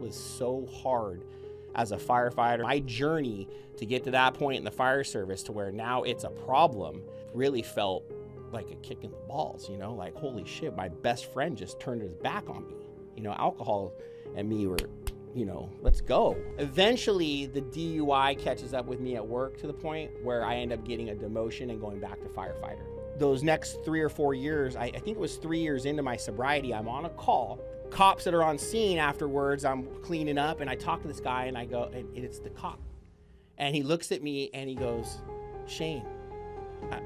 was so hard as a firefighter. My journey to get to that point in the fire service to where now it's a problem really felt like a kick in the balls, like, holy shit, my best friend just turned his back on me. Alcohol and me were, let's go. Eventually, the DUI catches up with me at work to the point where I end up getting a demotion and going back to firefighter. Those next 3 or 4 years, I think it was 3 years into my sobriety, I'm on a call. Cops that are on scene afterwards, I'm cleaning up, and I talk to this guy, and I go, and it's the cop. And he looks at me, and he goes, Shane,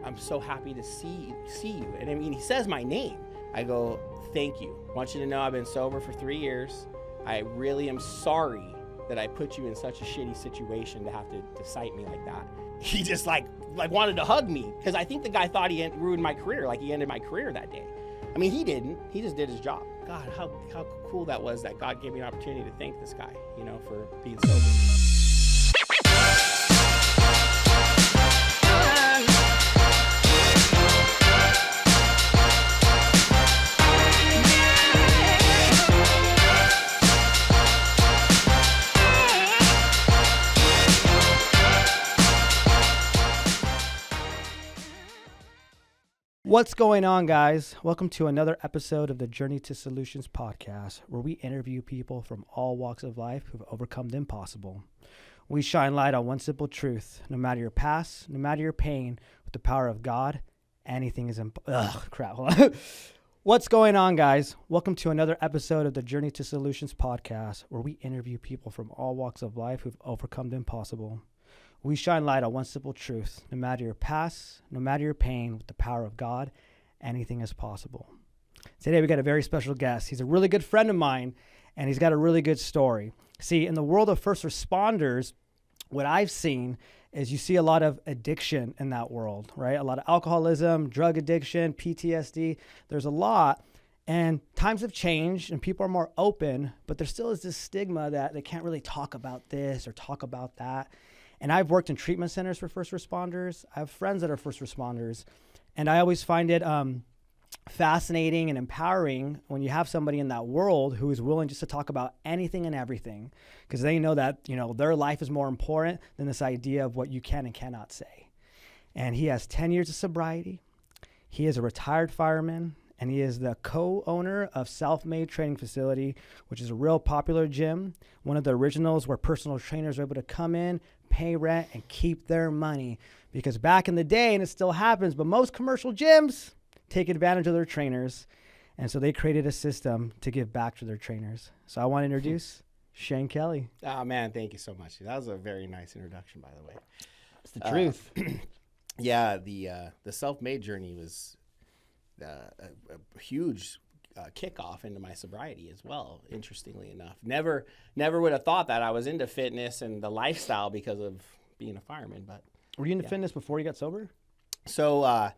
I'm so happy to see you. And I mean, he says my name. I go, thank you. I want you to know I've been sober for 3 years. I really am sorry that I put you in such a shitty situation to have to cite me like that. He just like wanted to hug me, because I think the guy thought he ruined my career, like he ended my career that day. I mean, he didn't. He just did his job. God, how cool that was that God gave me an opportunity to thank this guy, for being sober. What's going on, guys? Welcome to another episode of the Journey to Solutions podcast, where we interview people from all walks of life who've overcome the impossible. We shine light on one simple truth: no matter your past, no matter your pain, with the power of God, anything is What's going on, guys? Welcome to another episode of the Journey to Solutions podcast, where we interview people from all walks of life who've overcome the impossible. We shine light on one simple truth: no matter your past, no matter your pain, with the power of God, anything is possible. Today we got a very special guest. He's a really good friend of mine, and he's got a really good story. See, in the world of first responders, what I've seen is you see a lot of addiction in that world, right? A lot of alcoholism, drug addiction, PTSD. There's a lot, and times have changed, and people are more open, but there still is this stigma that they can't really talk about this or talk about that. And I've worked in treatment centers for first responders. I have friends that are first responders. And I always find it fascinating and empowering when you have somebody in that world who is willing just to talk about anything and everything, because they know that, their life is more important than this idea of what you can and cannot say. And he has 10 years of sobriety. He is a retired fireman, and he is the co-owner of Self-Made Training Facility, which is a real popular gym, one of the originals where personal trainers are able to come in, pay rent, and keep their money. Because back in the day, and it still happens, but most commercial gyms take advantage of their trainers. And so they created a system to give back to their trainers. So I want to introduce Shane Kelley. Oh, man, thank you so much. That was a very nice introduction, by the way. It's the truth. Yeah, the self-made journey was a huge kickoff into my sobriety as well, interestingly enough. Never would have thought that I was into fitness and the lifestyle because of being a fireman. But were you into fitness before you got sober? So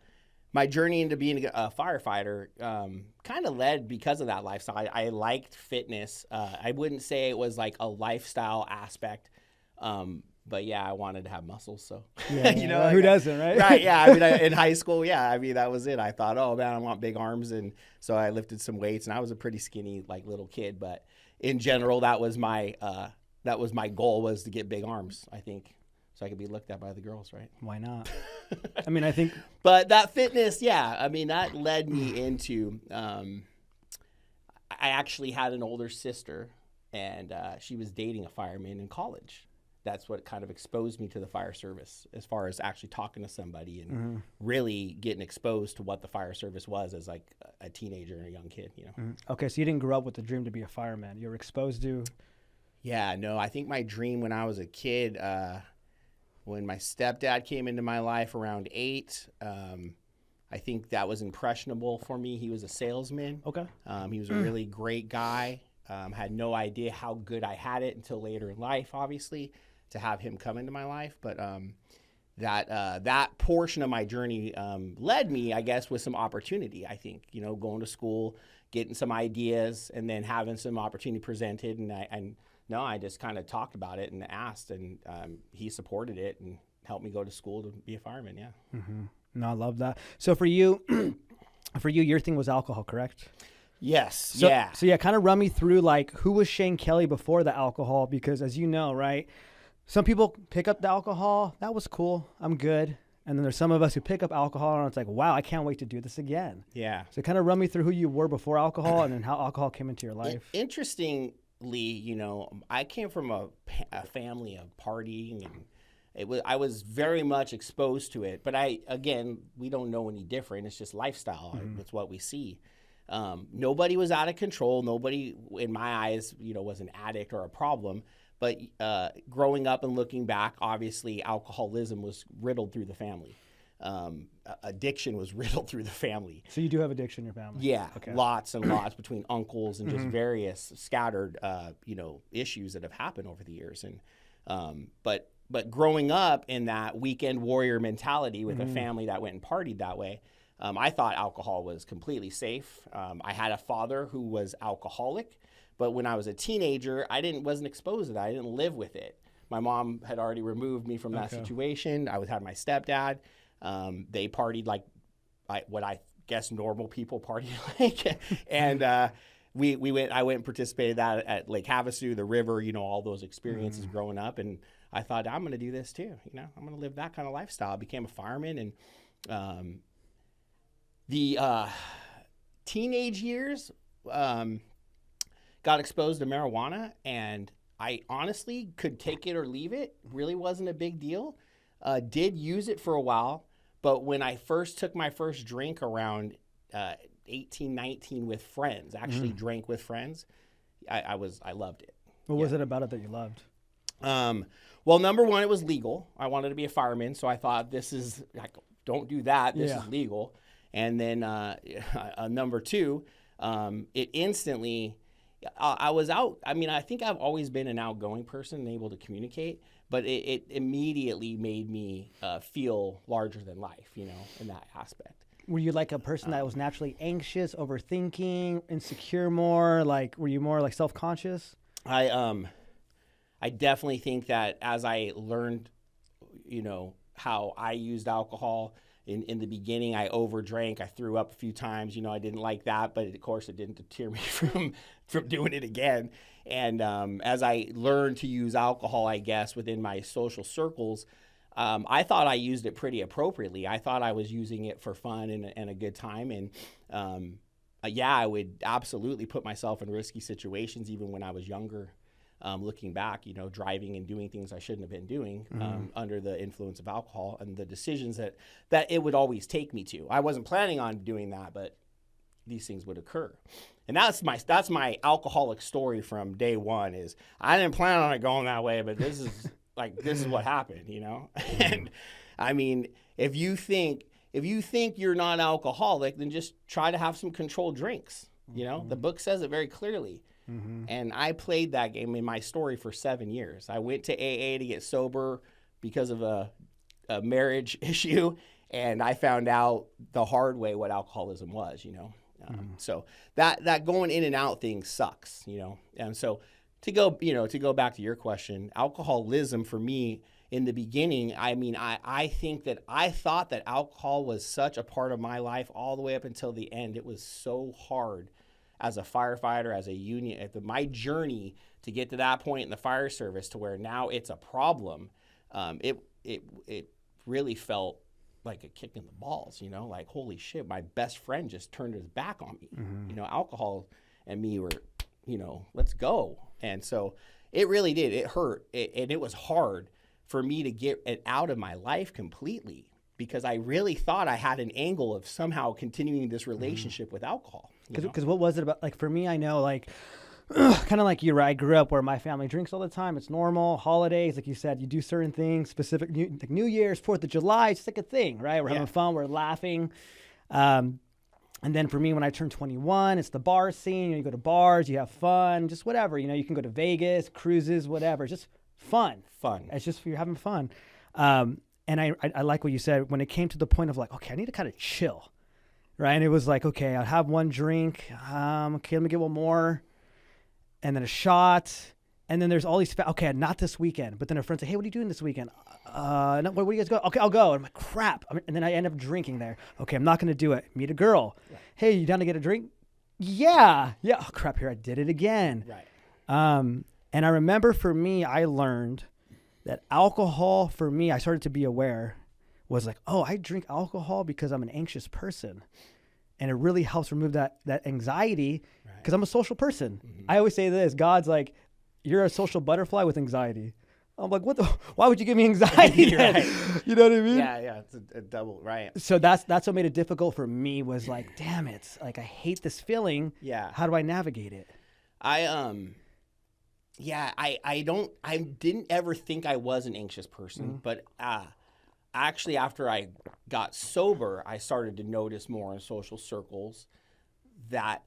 my journey into being a firefighter kind of led because of that lifestyle. I liked fitness. I wouldn't say it was like a lifestyle aspect, but yeah, I wanted to have muscles, so. Yeah, who doesn't, right? Right, yeah. I mean, in high school, that was it. I thought, oh, man, I want big arms, and so I lifted some weights, and I was a pretty skinny, little kid, but in general, that was my goal, was to get big arms, I think, so I could be looked at by the girls, right? Why not? I mean, I think. But that fitness, that led me into, I actually had an older sister, and she was dating a fireman in college. That's what kind of exposed me to the fire service, as far as actually talking to somebody and really getting exposed to what the fire service was as like a teenager and a young kid, Okay, so you didn't grow up with the dream to be a fireman. You were exposed to. Yeah, no, I think my dream when I was a kid, when my stepdad came into my life around 8, I think that was impressionable for me. He was a salesman. Okay. He was a really great guy. Had no idea how good I had it until later in life, obviously, to have him come into my life. But that portion of my journey led me, I guess, with some opportunity, I think, going to school, getting some ideas, and then having some opportunity presented. And I just kind of talked about it and asked, and he supported it and helped me go to school to be a fireman, yeah. Mm-hmm. No, I love that. So for you, your thing was alcohol, correct? Yes. So, Yeah. So yeah, kind of run me through like who was Shane Kelley before the alcohol? Because as you know, right, some people pick up the alcohol. That was cool. I'm good. And then there's some of us who pick up alcohol and it's like, wow, I can't wait to do this again. Yeah. So kind of run me through who you were before alcohol and then how alcohol came into your life. Interestingly, I came from a family of partying, and I was very much exposed to it. But we don't know any different. It's just lifestyle. It's what we see. Nobody was out of control. Nobody, in my eyes, was an addict or a problem. But growing up and looking back, obviously, alcoholism was riddled through the family. Addiction was riddled through the family. So you do have addiction in your family? Yeah, okay. Lots and lots between uncles and just various scattered, issues that have happened over the years. And but growing up in that weekend warrior mentality with a family that went and partied that way, I thought alcohol was completely safe. I had a father who was alcoholic. But when I was a teenager, I wasn't exposed to that. I didn't live with it. My mom had already removed me from that situation. I had my stepdad. They partied like what I guess normal people party like. And I went and participated that at Lake Havasu, the river, all those experiences growing up. And I thought, I'm going to do this too. I'm going to live that kind of lifestyle. I became a fireman. And the teenage years, got exposed to marijuana, and I honestly could take it or leave it. Really wasn't a big deal. Did use it for a while, but when I first took my first drink around 18, 19 with friends, actually drank with friends, I loved it. What was it about it that you loved? Well, number one, it was legal. I wanted to be a fireman, so I thought don't do that. This is legal. And then number two, it instantly... I was out. I mean, I think I've always been an outgoing person and able to communicate, but it immediately made me feel larger than life, in that aspect. Were you like a person that was naturally anxious, overthinking, insecure more? Like, were you more like self-conscious? I definitely think that as I learned, how I used alcohol, in the beginning, I overdrank. I threw up a few times. I didn't like that, but of course, it didn't deter me from doing it again. And as I learned to use alcohol, I guess, within my social circles, I thought I used it pretty appropriately. I thought I was using it for fun and a good time. And I would absolutely put myself in risky situations, even when I was younger. Looking back, driving and doing things I shouldn't have been doing under the influence of alcohol and the decisions that it would always take me to. I wasn't planning on doing that, but these things would occur. And that's my alcoholic story from day one. Is I didn't plan on it going that way, but this is what happened, And I mean, if you think you're not alcoholic, then just try to have some controlled drinks. The book says it very clearly. And I played that game in my story for 7 years. I went to AA to get sober because of a marriage issue, and I found out the hard way what alcoholism was, So that going in and out thing sucks, And so to go back to your question, alcoholism for me in the beginning, I mean, I think that I thought that alcohol was such a part of my life all the way up until the end. It was so hard. As a firefighter, as a union, my journey to get to that point in the fire service to where now it's a problem, it really felt like a kick in the balls, like, holy shit, my best friend just turned his back on me. Alcohol and me were, let's go. And so it really did. It hurt. And it was hard for me to get it out of my life completely, because I really thought I had an angle of somehow continuing this relationship with alcohol. Because what was it about? Like, for me, I know, like, kind of like you, right? I grew up where my family drinks all the time. It's normal. Holidays, like you said, you do certain things, like New Year's, 4th of July, it's like a thing, right? We're having fun, we're laughing. And then for me, when I turned 21, it's the bar scene. You go to bars, you have fun, just whatever. You can go to Vegas, cruises, whatever. Just fun. It's just you're having fun. And I like what you said when it came to the point of like, okay, I need to kind of chill, right? And it was like, okay, I'll have one drink. Okay, let me get one more. And then a shot. And then there's all these, okay, not this weekend. But then a friend say, hey, what are you doing this weekend? No, where do you guys go? Okay, I'll go. And I'm like, crap. And then I end up drinking there. Okay, I'm not going to do it. Meet a girl. Yeah. Hey, you down to get a drink? Yeah. Oh, crap. Here, I did it again. Right. And I remember for me, I learned that alcohol, for me, I started to be aware, was like, oh, I drink alcohol because I'm an anxious person. And it really helps remove that anxiety because I'm a social person. I always say this, God's like, you're a social butterfly with anxiety. I'm like, why would you give me anxiety then? Right. You know what I mean? Yeah, it's a double, right. So that's what made it difficult for me, was like, damn it, like I hate this feeling. Yeah. How do I navigate it? I didn't ever think I was an anxious person, but actually after I got sober, I started to notice more in social circles that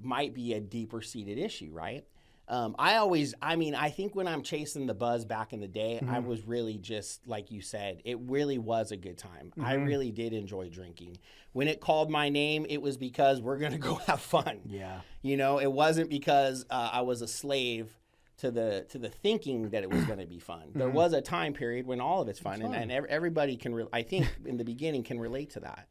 might be a deeper seated issue, right? I think when I'm chasing the buzz back in the day, I was really just, like you said, it really was a good time. I really did enjoy drinking. When it called my name, it was because we're going to go have fun. Yeah. It wasn't because I was a slave to the thinking that it was going to be fun. There was a time period when all of it's fun, and everybody can, I think in the beginning, can relate to that.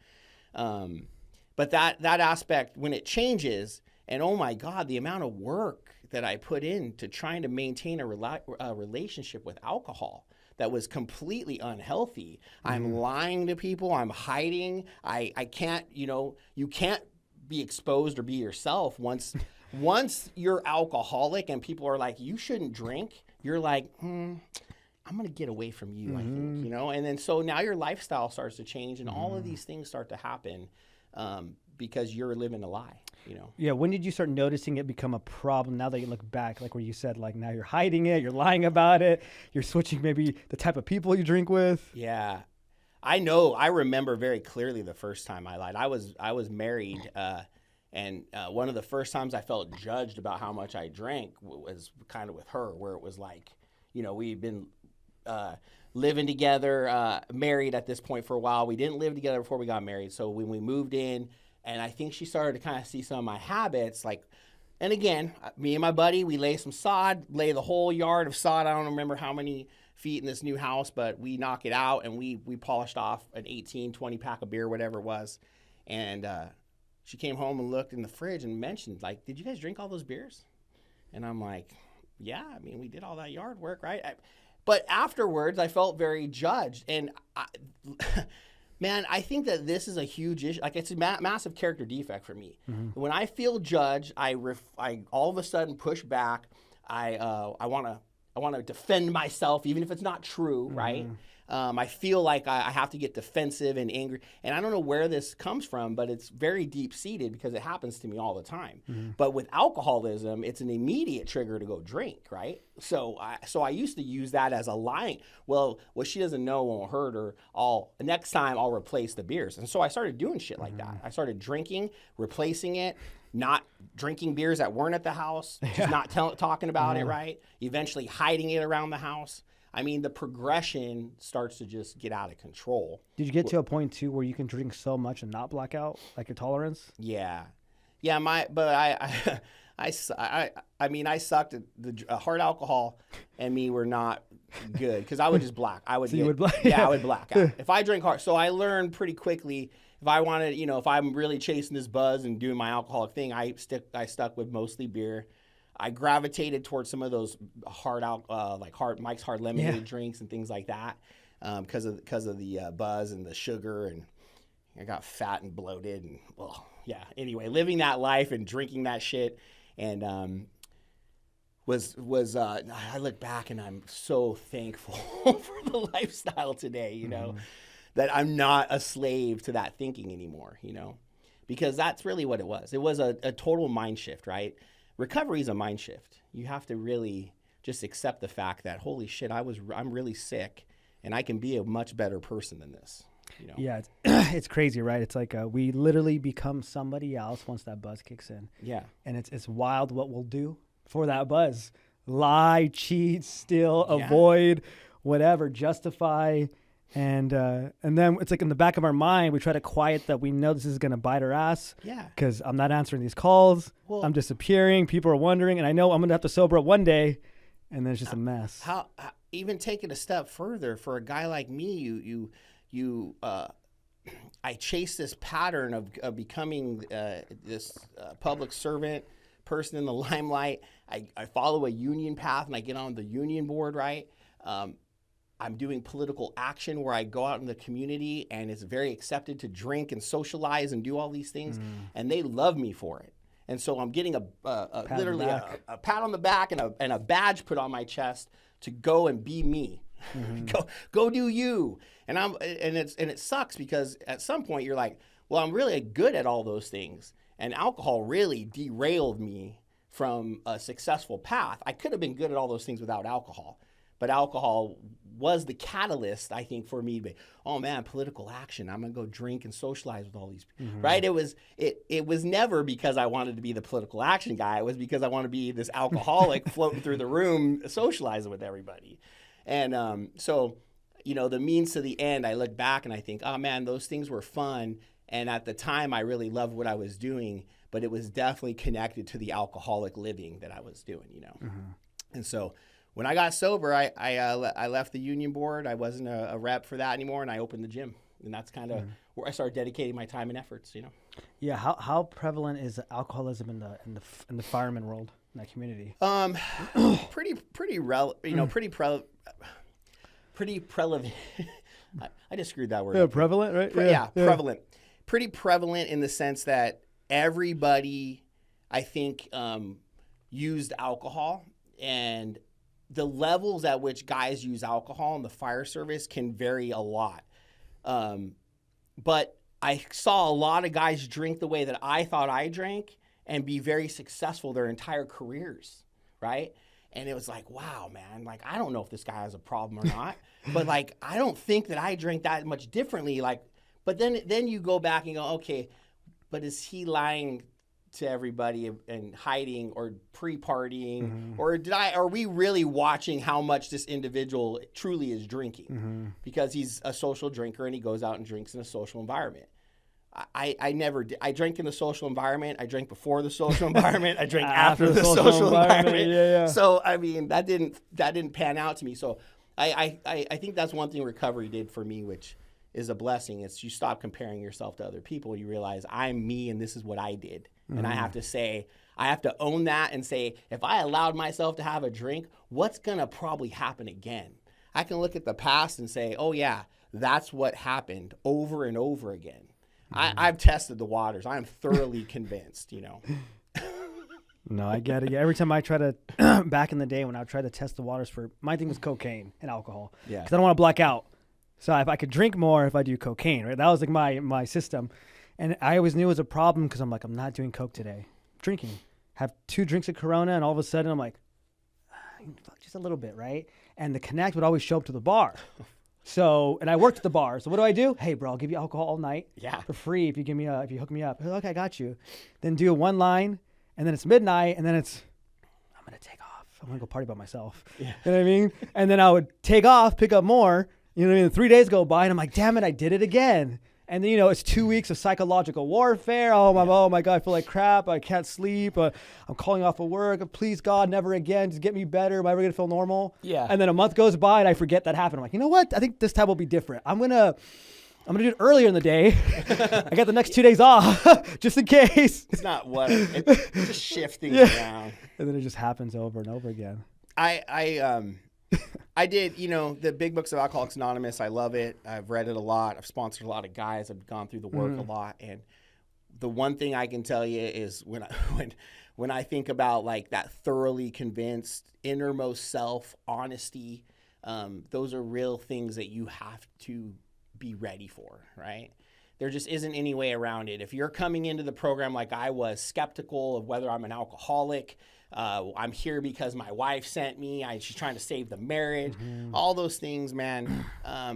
But that aspect, when it changes, and oh my God, the amount of work that I put into trying to maintain a relationship with alcohol that was completely unhealthy. I'm lying to people. I'm hiding. I can't, you can't be exposed or be yourself once you're alcoholic and people are like, you shouldn't drink. You're like, I'm going to get away from you, I think, and then so now your lifestyle starts to change and all of these things start to happen because you're living a lie. Yeah. When did you start noticing it become a problem now that you look back, like where you said, like now you're hiding it, you're lying about it, you're switching maybe the type of people you drink with? Yeah. I remember very clearly the first time I lied. I was married, and one of the first times I felt judged about how much I drank was kind of with her, where it was like, we'd been living together, married at this point for a while. We didn't live together before we got married. So when we moved in, and I think she started to kind of see some of my habits, like, and again, me and my buddy, we lay some sod, lay the whole yard of sod. I don't remember how many feet in this new house, but we knock it out and we polished off an 18, 20 pack of beer, whatever it was. And she came home and looked in the fridge and mentioned, like, did you guys drink all those beers? And I'm like, yeah, we did all that yard work, right? But afterwards, I felt very judged. And man, I think that this is a huge issue. Like, it's a massive character defect for me. When I feel judged, I all of a sudden push back. I want to defend myself, even if it's not true, right? I feel like I have to get defensive and angry. And I don't know where this comes from, but it's very deep-seated because it happens to me all the time. But with alcoholism, it's an immediate trigger to go drink, right? So I used to use that as a lying. Well, what she doesn't know won't hurt her. Next time I'll replace the beers. And so I started doing shit like that. I started drinking, replacing it, not drinking beers that weren't at the house, just not talking about it, right? Eventually hiding it around the house. The progression starts to just get out of control. Did you get to a point too where you can drink so much and not black out, like your tolerance? Yeah. I sucked at the hard alcohol, and me were not good because I would just black. I would black out if I drink hard. So I learned pretty quickly if I wanted, if I'm really chasing this buzz and doing my alcoholic thing, I stuck with mostly beer. I gravitated towards some of those Mike's Hard Lemonade drinks and things like that because of the buzz and the sugar, and I got fat and bloated and Anyway, living that life and drinking that shit, and I look back and I'm so thankful for the lifestyle today. That I'm not a slave to that thinking anymore. Because that's really what it was. It was a total mind shift, right? Recovery is a mind shift. You have to really just accept the fact that, holy shit, I'm really sick, and I can be a much better person than this. Yeah, it's crazy, right? It's like we literally become somebody else once that buzz kicks in. Yeah, and it's wild what we'll do for that buzz: lie, cheat, steal, avoid, whatever, justify. And then it's like in the back of our mind, we try to quiet that we know this is going to bite our ass. Yeah. Because I'm not answering these calls. I'm disappearing. People are wondering. And I know I'm going to have to sober up one day. And then it's just a mess. How even take it a step further for a guy like me, I chased this pattern of becoming this public servant person in the limelight. I follow a union path and I get on the union board, right? I'm doing political action where I go out in the community and it's very accepted to drink and socialize and do all these things. And they love me for it. And so I'm getting literally a pat on the back and a badge put on my chest to go and be me. Go do you. And it sucks because at some point you're like, well, I'm really good at all those things. And alcohol really derailed me from a successful path. I could have been good at all those things without alcohol, but alcohol was the catalyst, I think, for me to be, oh man, political action. I'm gonna go drink and socialize with all these people, right? It was never because I wanted to be the political action guy. It was because I wanted to be this alcoholic floating through the room, socializing with everybody. And so, the means to the end, I look back and I think, oh man, those things were fun. And at the time, I really loved what I was doing, but it was definitely connected to the alcoholic living that I was doing, And so when I got sober, I left the union board. I wasn't a rep for that anymore, and I opened the gym. And that's kind of where I started dedicating my time and efforts, Yeah, how prevalent is alcoholism in the fireman world, in that community? Pretty prevalent. I just screwed that word. Yeah, prevalent, right? Yeah, prevalent. Pretty prevalent in the sense that everybody, I think, used alcohol, and the levels at which guys use alcohol in the fire service can vary a lot. But I saw a lot of guys drink the way that I thought I drank and be very successful their entire careers, right? And it was like, wow, man, like, I don't know if this guy has a problem or not, but like, I don't think that I drank that much differently. Like, but then you go back and go, okay, but is he lying to everybody and hiding or pre-partying, or are we really watching how much this individual truly is drinking? Because he's a social drinker and he goes out and drinks in a social environment. I never did. I drank in the social environment. I drank before the social environment. I drank after the social environment. Yeah. So I mean, that didn't pan out to me. So I think that's one thing recovery did for me, which is a blessing. It's you stop comparing yourself to other people. You realize I'm me and this is what I did. And I have to own that and say, if I allowed myself to have a drink, what's going to probably happen again? I can look at the past and say, oh yeah, that's what happened over and over again. I've tested the waters. I'm thoroughly convinced, No, I get it. Yeah, every time I try to, back in the day when I would try to test the waters my thing was cocaine and alcohol. Yeah. Because I don't want to black out. So if I could drink more if I do cocaine, right? That was like my system. And I always knew it was a problem because I'm like, I'm not doing coke today. Drinking. Have 2 drinks of Corona and all of a sudden I'm like, just a little bit, right? And the Connect would always show up to the bar. So, and I worked at the bar. So what do? Hey, bro, I'll give you alcohol all night for free if you hook me up. Okay, I got you. Then do one line, and then it's midnight, and then I'm going to take off. I'm going to go party by myself. Yeah. You know what I mean? And then I would take off, pick up more. You know what I mean? 3 days go by, and I'm like, damn it, I did it again. And then, it's 2 weeks of psychological warfare. Oh my God, I feel like crap. I can't sleep. I'm calling off of work. Please, God, never again. Just get me better. Am I ever going to feel normal? Yeah. And then a month goes by and I forget that happened. I'm like, you know what? I think this time will be different. I'm going to do it earlier in the day. I got the next 2 days off just in case. It's not what. It's just shifting around. And then it just happens over and over again. I did, the Big Books of Alcoholics Anonymous. I love it. I've read it a lot. I've sponsored a lot of guys. I've gone through the work a lot. And the one thing I can tell you is when I think about like that thoroughly convinced innermost self, honesty, those are real things that you have to be ready for, right? There just isn't any way around it. If you're coming into the program like I was, skeptical of whether I'm an alcoholic, I'm here because my wife sent me, she's trying to save the marriage, all those things, man,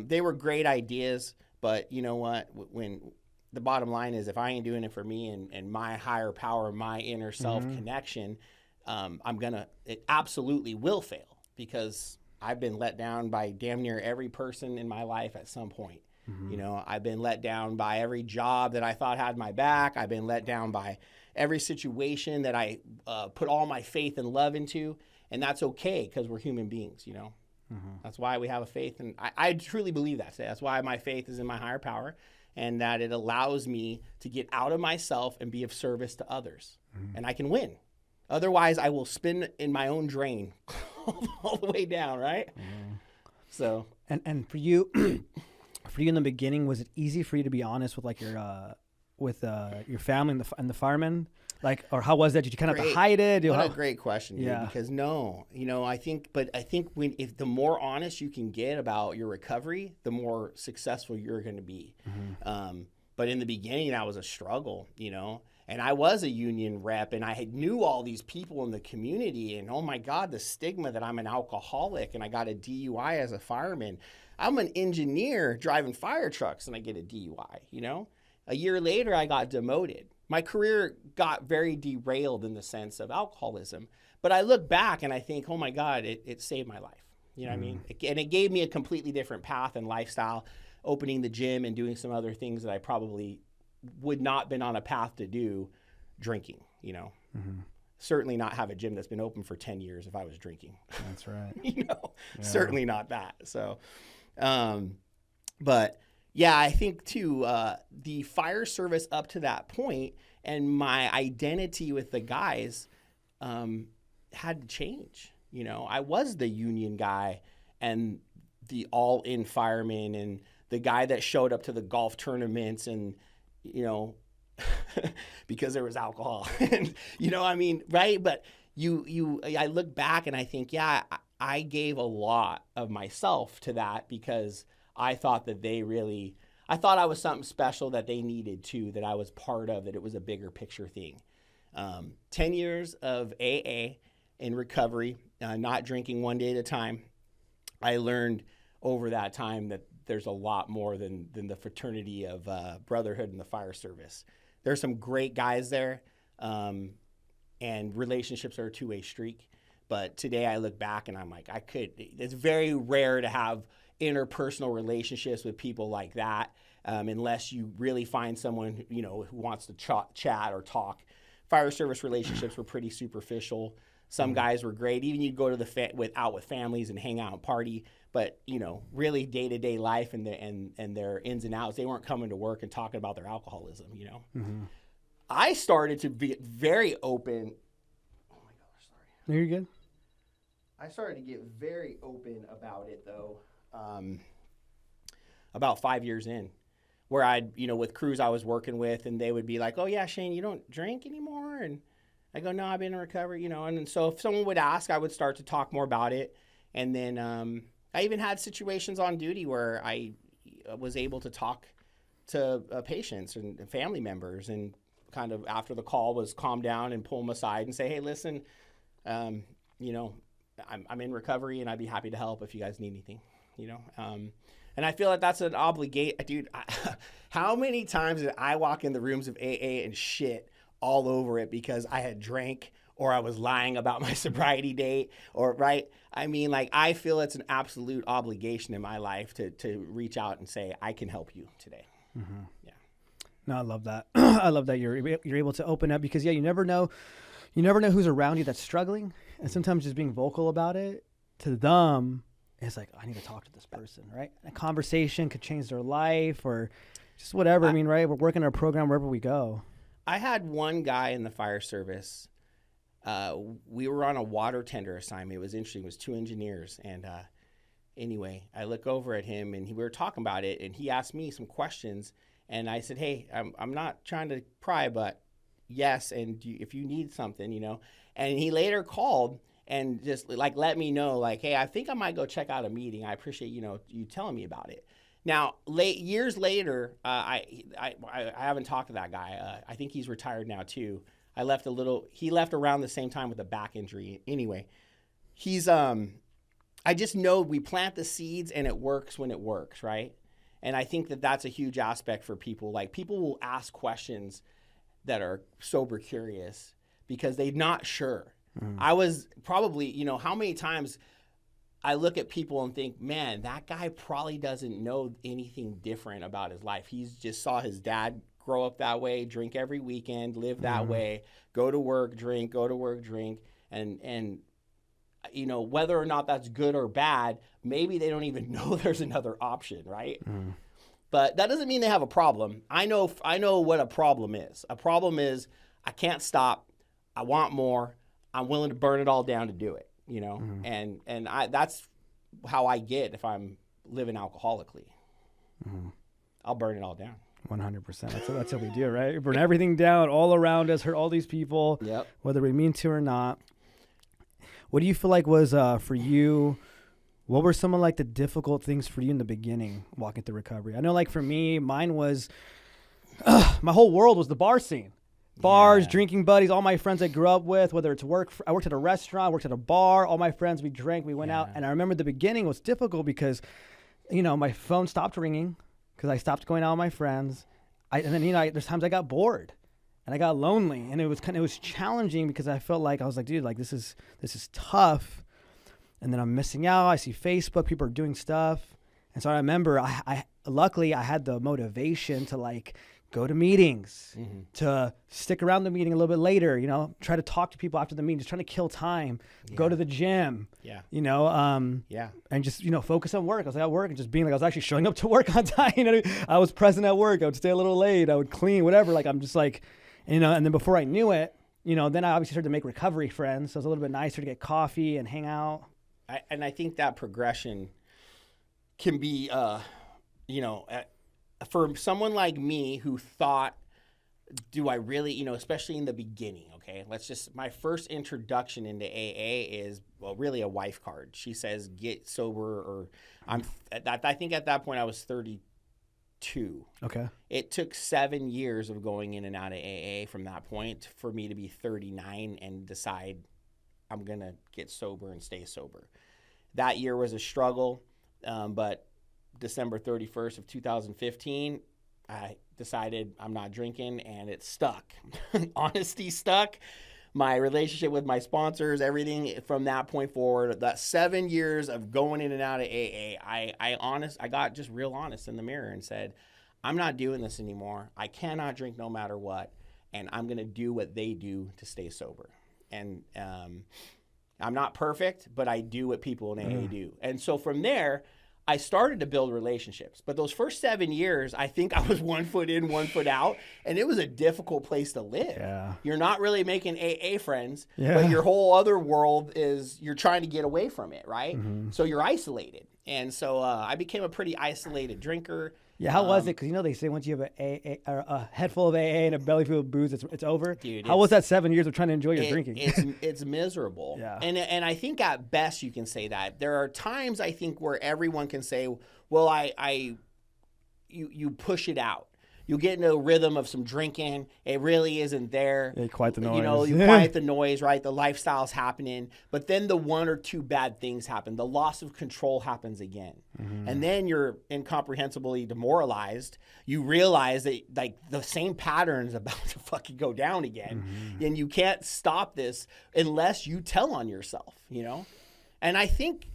they were great ideas, but you know what, when the bottom line is if I ain't doing it for me and my higher power, my inner self connection, it absolutely will fail because I've been let down by damn near every person in my life at some point. I've been let down by every job that I thought had my back. I've been let down by every situation that I put all my faith and love into. And that's okay because we're human beings, That's why we have a faith. And I truly believe that. That's why my faith is in my higher power. and that it allows me to get out of myself and be of service to others. And I can win. Otherwise, I will spin in my own drain all the way down, right? So, and for you, in the beginning, was it easy for you to be honest with like your family and the firemen? Like, or how was that? Did you kind of have to hide it? What a great question, dude, because no, I think if the more honest you can get about your recovery, the more successful you're going to be. But in the beginning, that was a struggle, and I was a union rep, and I knew all these people in the community, and oh my God, the stigma that I'm an alcoholic and I got a DUI as a fireman. I'm an engineer driving fire trucks and I get a DUI, A year later, I got demoted. My career got very derailed in the sense of alcoholism. But I look back and I think, oh my God, it saved my life. You know what I mean? And it gave me a completely different path and lifestyle, opening the gym and doing some other things that I probably would not been on a path to do, drinking, Certainly not have a gym that's been open for 10 years if I was drinking. That's right. Certainly not that. So, but yeah, I think too, the fire service up to that point and my identity with the guys had to change. I was the union guy and the all-in fireman and the guy that showed up to the golf tournaments and, because there was alcohol and, right? But I look back and I think, yeah, I gave a lot of myself to that because I thought that I thought I was something special that they needed too, that I was part of, that it was a bigger picture thing. 10 years of AA in recovery, not drinking one day at a time. I learned over that time that there's a lot more than the fraternity of brotherhood in the fire service. There's some great guys there, and relationships are a two-way streak. But today I look back and I'm like, it's very rare to have interpersonal relationships with people like that, unless you really find someone, who wants to chat or talk. Fire service relationships were pretty superficial. Some guys were great. Even you'd go to out with families and hang out and party. But, really day-to-day life and their ins and outs, they weren't coming to work and talking about their alcoholism, I started to be very open. Oh, my gosh, sorry. No, you're good. I started to get very open about it, though, about 5 years in, where I'd, with crews I was working with, and they would be like, oh, yeah, Shane, you don't drink anymore? And I go, no, I've been in recovery, and so if someone would ask, I would start to talk more about it. And then I even had situations on duty where I was able to talk to patients and family members, and kind of after the call was calm down and pull them aside and say, hey, listen, I'm in recovery and I'd be happy to help if you guys need anything, and I feel like that's an obligation, dude. How many times did I walk in the rooms of AA and shit all over it because I had drank or I was lying about my sobriety date, or right? I mean, like, I feel it's an absolute obligation in my life to reach out and say, I can help you today. Yeah. No, I love that. I love that you're able to open up because, you never know who's around you that's struggling. And sometimes just being vocal about it to them, it's like, I need to talk to this person, right? A conversation could change their life or just whatever. I mean, right? We're working our program wherever we go. I had one guy in the fire service. We were on a water tender assignment. It was interesting. It was 2 engineers. And anyway, I look over at him and we were talking about it, and he asked me some questions. And I said, hey, I'm not trying to pry, but yes. And if you need something, and he later called and just like let me know, like, hey, I think I might go check out a meeting. I appreciate, you telling me about it. Now, years later, I haven't talked to that guy. I think he's retired now too. He left around the same time with a back injury. Anyway, I just know we plant the seeds and it works when it works, right? And I think that that's a huge aspect for people. Like, people will ask questions that are sober curious because they're not sure. I was probably, how many times I look at people and think, man, that guy probably doesn't know anything different about his life. He's just saw his dad grow up that way, drink every weekend, live that way, go to work, drink, go to work, drink. And whether or not that's good or bad, maybe they don't even know there's another option, right? But that doesn't mean they have a problem. I know what a problem is. A problem is I can't stop. I want more. I'm willing to burn it all down to do it, you know? And that's how I get if I'm living alcoholically. I'll burn it all down. 100%. That's what we do, right? We burn everything down all around us, hurt all these people, whether we mean to or not. What do you feel like was for you? What were some of like the difficult things for you in the beginning walking through recovery? I know like for me, mine was my whole world was the bar scene. Bars, drinking buddies, all my friends I grew up with, whether it's work. I worked at a restaurant, I worked at a bar. All my friends, we drank, we went out. And I remember the beginning was difficult because, you know, my phone stopped ringing because I stopped going out with my friends. And then, you know, there's times I got bored and I got lonely, and it was challenging because I felt like I was like, dude, like this is tough. And then I'm missing out. I see Facebook, people are doing stuff. And so I remember luckily I had the motivation to like go to meetings, to stick around the meeting a little bit later, you know, try to talk to people after the meeting, just trying to kill time, go to the gym, you know, and just, you know, focus on work. I was like at work and just being like, I was actually showing up to work on time. You know, I was present at work. I would stay a little late. I would clean, whatever. Like, I'm just like, you know, and then before I knew it, you know, then I obviously started to make recovery friends. So it was a little bit nicer to get coffee and hang out. I think that progression can be, you know, for someone like me who thought, do I really, you know, especially in the beginning, okay, my first introduction into AA is, well, really a wife card. She says, get sober, or I think at that point I was 32. Okay. It took 7 years of going in and out of AA from that point for me to be 39 and decide I'm going to get sober and stay sober. That year was a struggle, but December 31st of 2015, I decided I'm not drinking, and it stuck. Honesty stuck. My relationship with my sponsors, everything from that point forward, that 7 years of going in and out of AA, I got just real honest in the mirror and said, I'm not doing this anymore. I cannot drink no matter what, and I'm going to do what they do to stay sober. And I'm not perfect, but I do what people in AA do. And so from there, I started to build relationships. But those first 7 years, I think I was 1 foot in, 1 foot out, and it was a difficult place to live. Yeah. You're not really making AA friends, but your whole other world is you're trying to get away from it, right? So you're isolated. And so I became a pretty isolated drinker. Yeah, how was it? Because, you know, they say once you have a head full of AA and a belly full of booze, it's over. Dude, how was that 7 years of trying to enjoy your drinking? It's miserable. Yeah. And I think at best you can say that. There are times I think where everyone can say, well, you push it out. You get into a rhythm of some drinking. It really isn't there. Yeah, you quiet the noise. You know, you quiet the noise, right? The lifestyle's happening. But then the one or two bad things happen. The loss of control happens again. And then you're incomprehensibly demoralized. You realize that, like, the same pattern's about to fucking go down again. And you can't stop this unless you tell on yourself, you know? And I think,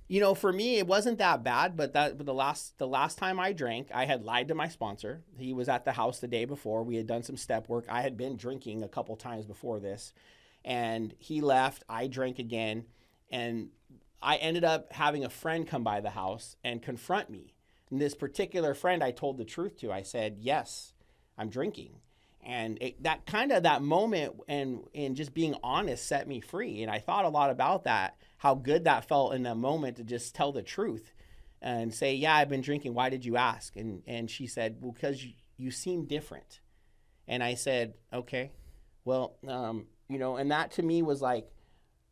you know, for me, it wasn't that bad, but the last time I drank, I had lied to my sponsor. He was at the house the day before. We had done some step work. I had been drinking a couple times before this, and he left. I drank again, and I ended up having a friend come by the house and confront me. And this particular friend I told the truth to. I said, yes, I'm drinking. And that moment and just being honest set me free. And I thought a lot about that, how good that felt in that moment to just tell the truth and say, yeah, I've been drinking. Why did you ask? And she said, well, because you seem different. And I said, okay, well, you know, and that to me was like,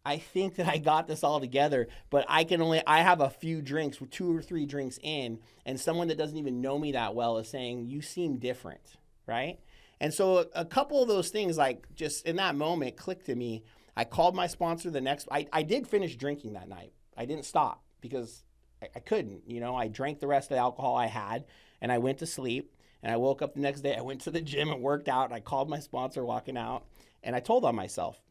I think that I got this all together, but I have a few drinks, 2 or 3 drinks in, and someone that doesn't even know me that well is saying, you seem different, right? And so a couple of those things, like, just in that moment clicked to me. I called my sponsor I did finish drinking that night. I didn't stop because I couldn't, you know. I drank the rest of the alcohol I had, and I went to sleep, and I woke up the next day. I went to the gym and worked out, and I called my sponsor walking out, and I told on myself.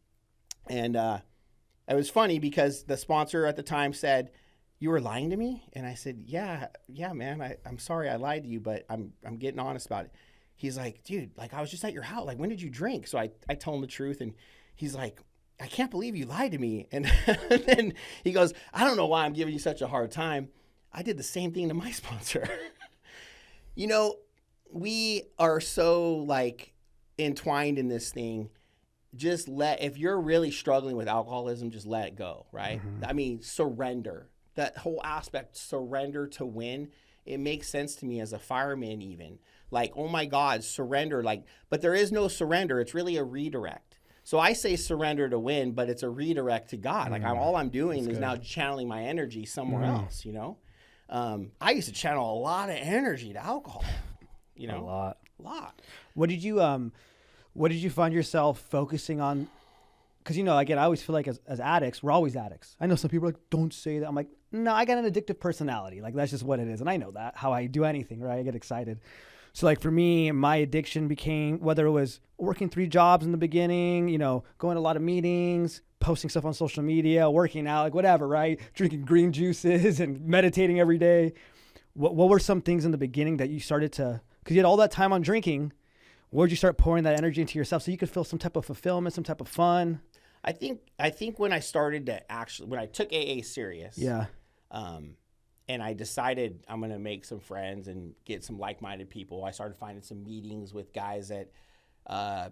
And it was funny because the sponsor at the time said, you were lying to me? And I said, yeah, man, I'm sorry I lied to you, but I'm getting honest about it. He's like, dude, like, I was just at your house. Like, when did you drink? So I told him the truth, and he's like, I can't believe you lied to me. And then he goes, I don't know why I'm giving you such a hard time. I did the same thing to my sponsor. You know, we are so like entwined in this thing. Just if you're really struggling with alcoholism, just let it go, right? I mean, surrender. That whole aspect, surrender to win. It makes sense to me as a fireman even. Like, oh my God, surrender. Like, but there is no surrender. It's really a redirect. So I say surrender to win, but it's a redirect to God. Like all I'm doing is now channeling my energy somewhere else, you know? I used to channel a lot of energy to alcohol, you know? A lot. What did you find yourself focusing on? Because, you know, again, I always feel like as addicts, we're always addicts. I know some people are like, don't say that. I'm like, no, I got an addictive personality. Like, that's just what it is. And I know that, how I do anything, right? I get excited. So, like, for me, my addiction became, whether it was working 3 jobs in the beginning, you know, going to a lot of meetings, posting stuff on social media, working out, like whatever, right? Drinking green juices and meditating every day. What were some things in the beginning that you started to, because you had all that time on drinking, where did you start pouring that energy into yourself so you could feel some type of fulfillment, some type of fun? I think when I started to when I took AA serious, and I decided I'm going to make some friends and get some like-minded people, I started finding some meetings with guys that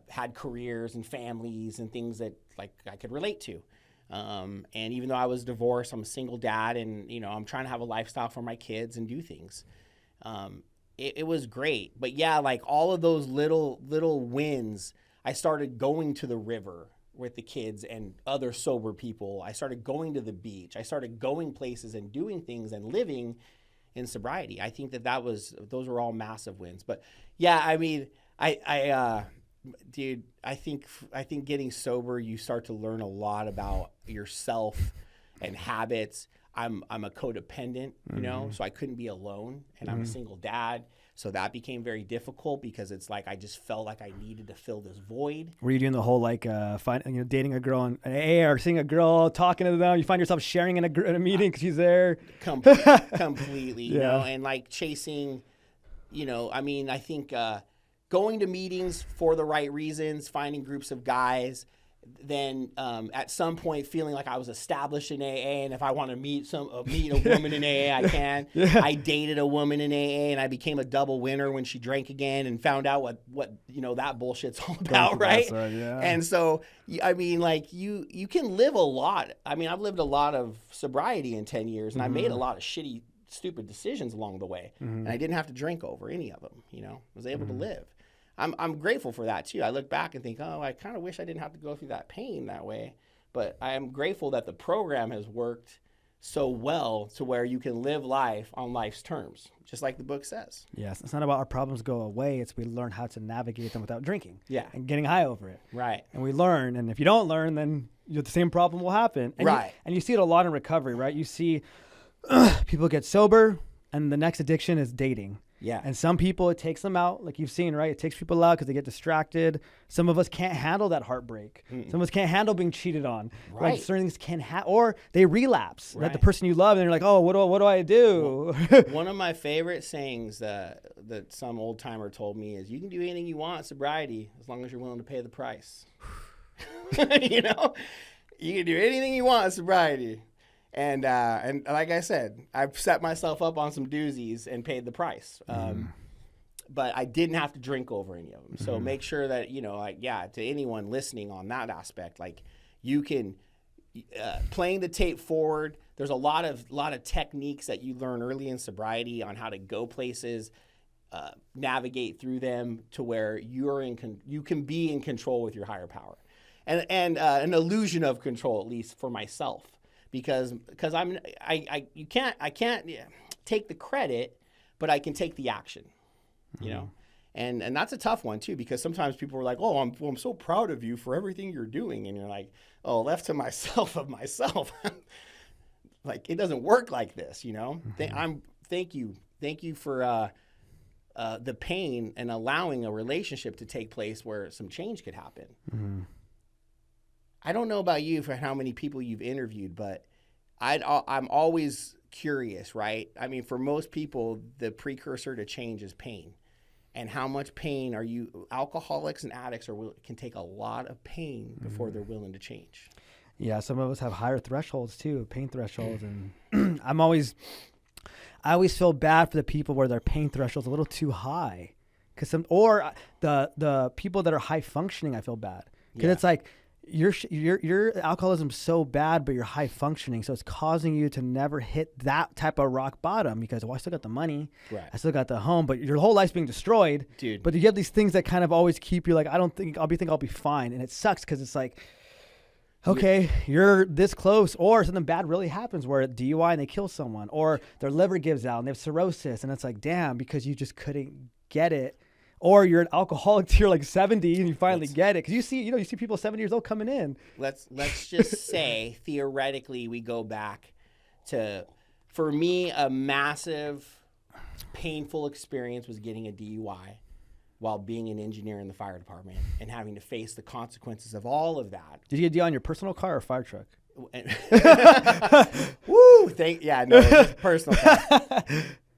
had careers and families and things that like I could relate to. And even though I was divorced, I'm a single dad, and you know I'm trying to have a lifestyle for my kids and do things. It was great, but yeah, like all of those little wins, I started going to the river with the kids and other sober people. I started going to the beach. I started going places and doing things and living in sobriety. I think those were all massive wins. But yeah, I mean, dude, I think getting sober, you start to learn a lot about yourself and habits. I'm a codependent, you know, so I couldn't be alone, and I'm a single dad. So that became very difficult because it's like I just felt like I needed to fill this void. Were you doing the whole like dating a girl in AA or seeing a girl, talking to them? You find yourself sharing in a meeting because she's there? Completely, you know, and like chasing, you know, I mean, I think going to meetings for the right reasons, finding groups of guys, then at some point feeling like I was established in AA, and if I want to meet a woman in AA, I can. I dated a woman in AA, and I became a double winner when she drank again, and found out what you know that bullshit's all about, right? And so I mean, like you can live a lot. I mean, I've lived a lot of sobriety in 10 years, and I made a lot of shitty, stupid decisions along the way, and I didn't have to drink over any of them. You know, I was able to live. I'm grateful for that too. I look back and think, oh, I kind of wish I didn't have to go through that pain that way. But I am grateful that the program has worked so well to where you can live life on life's terms, just like the book says. Yes, it's not about our problems go away. It's we learn how to navigate them without drinking. Yeah. And getting high over it. Right. And we learn. And if you don't learn, then the same problem will happen. And right. You see it a lot in recovery, right? You see people get sober, and the next addiction is dating. Yeah. And some people, it takes them out, like you've seen, right? It takes people out because they get distracted. Some of us can't handle that heartbreak. Some of us can't handle being cheated on. Right. Like certain things can't or they relapse. Right. Like the person you love, and you're like, oh, what do I do? One of my favorite sayings that some old timer told me is, you can do anything you want in sobriety as long as you're willing to pay the price. You know, you can do anything you want in sobriety. And like I said, I've set myself up on some doozies and paid the price. But I didn't have to drink over any of them. So make sure that, you know, like, yeah, to anyone listening on that aspect, like you can, playing the tape forward, there's a lot of techniques that you learn early in sobriety on how to go places, navigate through them to where you can be in control with your higher power. And an illusion of control, at least for myself. Because I can't take the credit, but I can take the action, you know, and that's a tough one too, because sometimes people are like, oh, I'm so proud of you for everything you're doing, and you're like, oh, left to myself, like it doesn't work like this, you know. Thank you for the pain and allowing a relationship to take place where some change could happen. I don't know about you for how many people you've interviewed, but I'm always curious, right? I mean, for most people, the precursor to change is pain. And how much pain alcoholics and addicts can take a lot of pain before they're willing to change. Yeah, some of us have higher thresholds too, pain thresholds. And I always feel bad for the people where their pain threshold's a little too high. Or the people that are high functioning, I feel bad. Because it's like, your alcoholism's so bad, but you're high functioning, so it's causing you to never hit that type of rock bottom because I still got the money, right. I still got the home, but your whole life's being destroyed, dude. But you have these things that kind of always keep you like, I don't think I'll be fine, and it sucks because it's like, okay, you're this close, or something bad really happens where DUI and they kill someone, or their liver gives out and they have cirrhosis, and it's like, damn, because you just couldn't get it. Or you're an alcoholic till you're like 70 and you finally get it. Because you see people 70 years old coming in. Let's just say, theoretically, we go back to, for me, a massive, painful experience was getting a DUI while being an engineer in the fire department and having to face the consequences of all of that. Did you get a DUI on your personal car or fire truck? Woo! Personal car.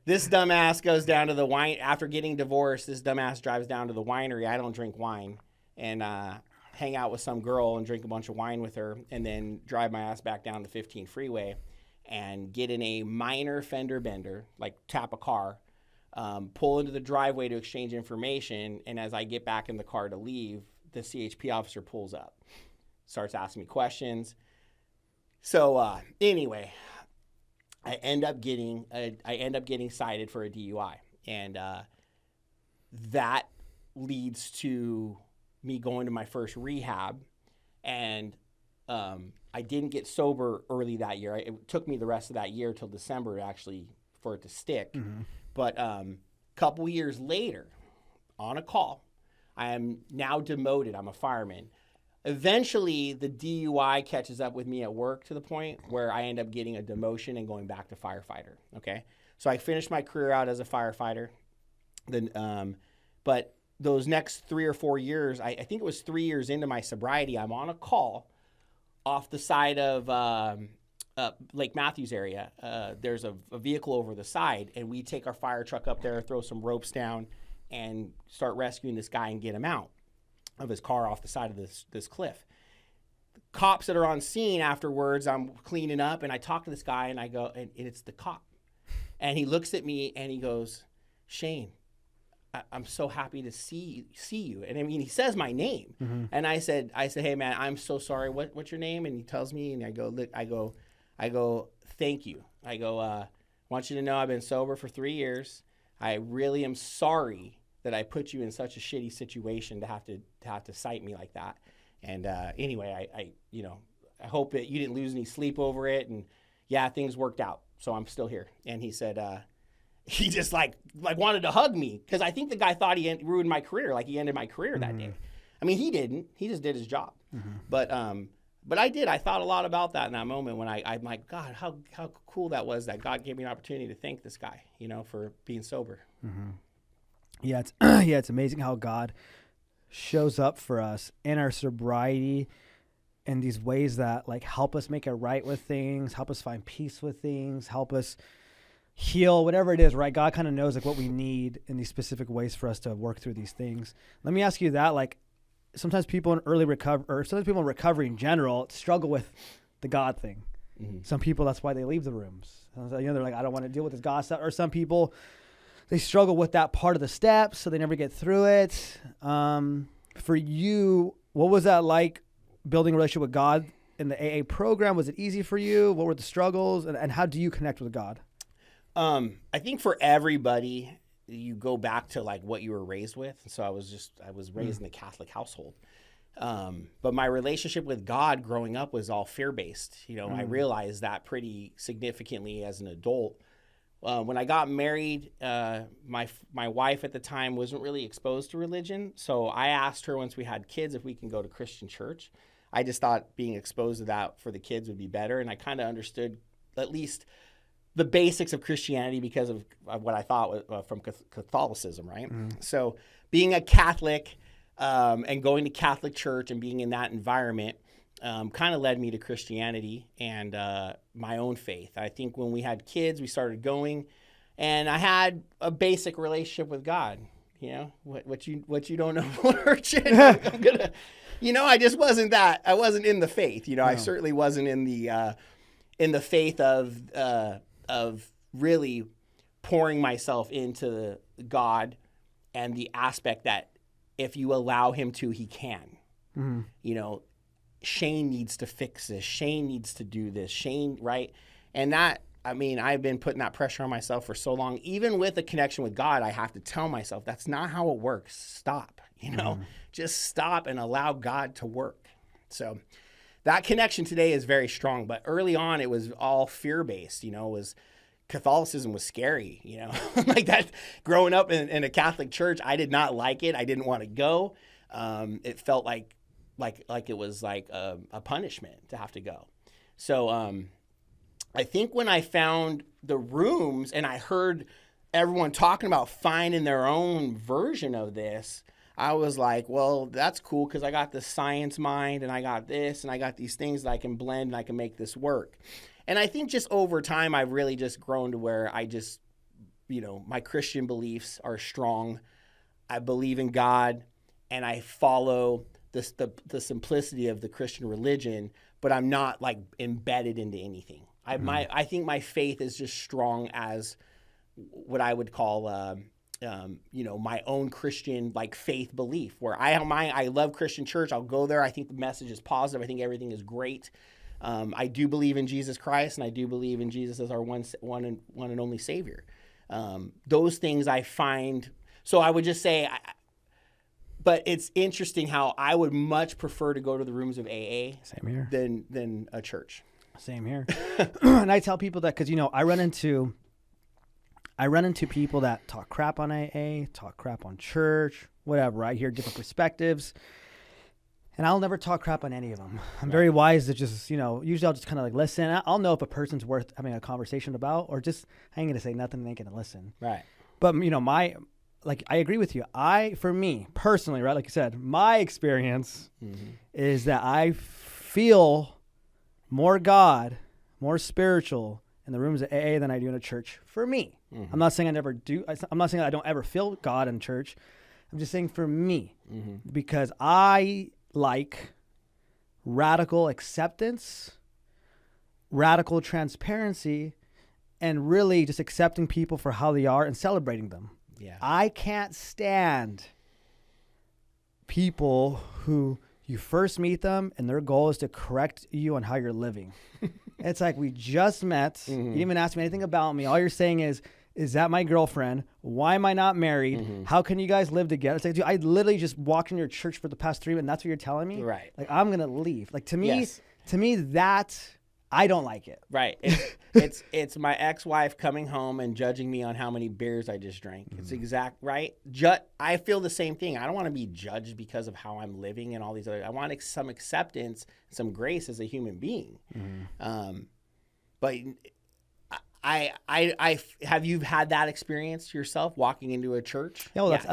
This dumbass goes down to the wine after getting divorced. This dumbass drives down to the winery. I don't drink wine, and hang out with some girl and drink a bunch of wine with her, and then drive my ass back down the 15 freeway and get in a minor fender bender, like tap a car, pull into the driveway to exchange information. And as I get back in the car to leave, the CHP officer pulls up, starts asking me questions. So anyway, I end up getting cited for a DUI, and that leads to me going to my first rehab, and I didn't get sober early that year. It took me the rest of that year till December for it to stick. Mm-hmm. But a couple years later, on a call, I am now demoted. I'm a fireman. Eventually, the DUI catches up with me at work to the point where I end up getting a demotion and going back to firefighter. Okay, so I finished my career out as a firefighter. Then, but those next 3 or 4 years, I think it was 3 years into my sobriety, I'm on a call off the side of Lake Matthews area. There's a vehicle over the side, and we take our fire truck up there, throw some ropes down, and start rescuing this guy and get him out of his car off the side of this cliff. The cops that are on scene afterwards, I'm cleaning up, and I talk to this guy, and I go, and it's the cop. And he looks at me, and he goes, Shane, I'm so happy to see you. And I mean, he says my name. Mm-hmm. And I said, hey man, I'm so sorry. What's your name? And he tells me, and I go, thank you. I go, want you to know I've been sober for 3 years. I really am sorry that I put you in such a shitty situation to have to cite me like that. And anyway, I hope that you didn't lose any sleep over it. And yeah, things worked out. So I'm still here. And he said, he just like wanted to hug me, because I think the guy thought he ruined my career, like he ended my career that day. I mean, he didn't. He just did his job. Mm-hmm. But I did. I thought a lot about that in that moment when I'm like, God, how cool that was that God gave me an opportunity to thank this guy, for being sober. Mm-hmm. Yeah, it's amazing how God shows up for us in our sobriety in these ways that like help us make it right with things, help us find peace with things, help us heal, whatever it is, right? God kind of knows like what we need in these specific ways for us to work through these things. Let me ask you that, like sometimes people in early recovery, or sometimes people in recovery in general, struggle with the God thing. Mm-hmm. Some people, that's why they leave the rooms. They're like, I don't want to deal with this God stuff. Or some people, they struggle with that part of the steps, so they never get through it. For you, what was that like building a relationship with God in the AA program? Was it easy for you? What were the struggles? And how do you connect with God? I think for everybody, you go back to like what you were raised with. So I was raised in a Catholic household. But my relationship with God growing up was all fear-based. I realized that pretty significantly as an adult. When I got married, my wife at the time wasn't really exposed to religion. So I asked her once we had kids if we can go to Christian church. I just thought being exposed to that for the kids would be better. And I kind of understood at least the basics of Christianity because of what I thought was from Catholicism, right? Mm. So being a Catholic and going to Catholic church and being in that environment kind of led me to Christianity and my own faith. I think when we had kids, we started going, and I had a basic relationship with God. What you don't know will hurt you. I'm gonna, I just wasn't that. I wasn't in the faith. No. I certainly wasn't in the faith of really pouring myself into God and the aspect that if you allow him to, he can. Mm-hmm. You know, Shane needs to fix this. Shane needs to do this. Shane, right? And that, I mean, I've been putting that pressure on myself for so long. Even with a connection with God, I have to tell myself, that's not how it works. Stop, you know? Just stop and allow God to work. So that connection today is very strong. But early on, it was all fear-based, you know, Catholicism was scary, you know, like that. Growing up in a Catholic church, I did not like it. I didn't want to go. It felt like it was like a punishment to have to go. So I think when I found the rooms and I heard everyone talking about finding their own version of this, I was like, well, that's cool because I got the science mind and I got this and I got these things that I can blend and I can make this work. And I think just over time, I've really just grown to where I just, you know, my Christian beliefs are strong. I believe in God and I follow the simplicity of the Christian religion, but I'm not like embedded into anything. I think my faith is just strong as what I would call, you know, my own Christian like faith belief where I love Christian church. I'll go there. I think the message is positive. I think everything is great. I do believe in Jesus Christ, and I do believe in Jesus as our one and only Savior. Those things I find. So I would just say, but it's interesting how I would much prefer to go to the rooms of AA Same here. than a church. Same here. And I tell people that because, you know, I run into people that talk crap on AA, talk crap on church, whatever. I hear different perspectives. And I'll never talk crap on any of them. I'm very wise to just, you know, usually I'll just kind of like listen. I'll know if a person's worth having a conversation about or just I ain't going to say nothing and they ain't going to listen. Right. But, you know, I agree with you. For me personally, right, like you said, my experience is that I feel more God, more spiritual in the rooms of AA than I do in a church for me. I'm not saying I never do. I'm not saying I don't ever feel God in church. I'm just saying for me because I like radical acceptance, radical transparency, and really just accepting people for how they are and celebrating them. Yeah. I can't stand people who you first meet them and their goal is to correct you on how you're living. It's like, we just met. You didn't even ask me anything about me. All you're saying is that my girlfriend? Why am I not married? How can you guys live together? It's like, dude, I literally just walked in your church for the past 3 months and that's what you're telling me? Right. Like, I'm going to leave. Like, to me, that, I don't like it. Right. It's my ex-wife coming home and judging me on how many beers I just drank. It's exact, right? I feel the same thing. I don't want to be judged because of how I'm living and all these other, I want some acceptance, some grace as a human being. But I have you had that experience yourself walking into a church? Yeah, well, that's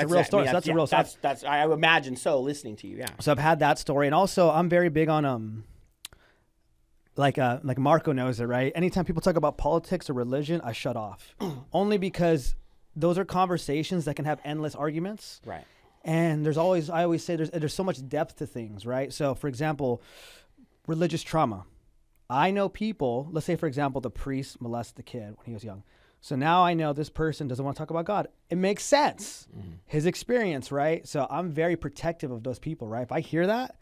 a real story. That's a real story. That's I imagine so listening to you. Yeah. So I've had that story, and also I'm very big on like Marco knows it, right? Anytime people talk about politics or religion, I shut off, only because those are conversations that can have endless arguments. Right. And I always say there's so much depth to things, right? So for example, religious trauma. I know people, let's say, for example, the priest molested the kid when he was young. So now I know this person doesn't want to talk about God. It makes sense. His experience, right? So I'm very protective of those people, right? If I hear that,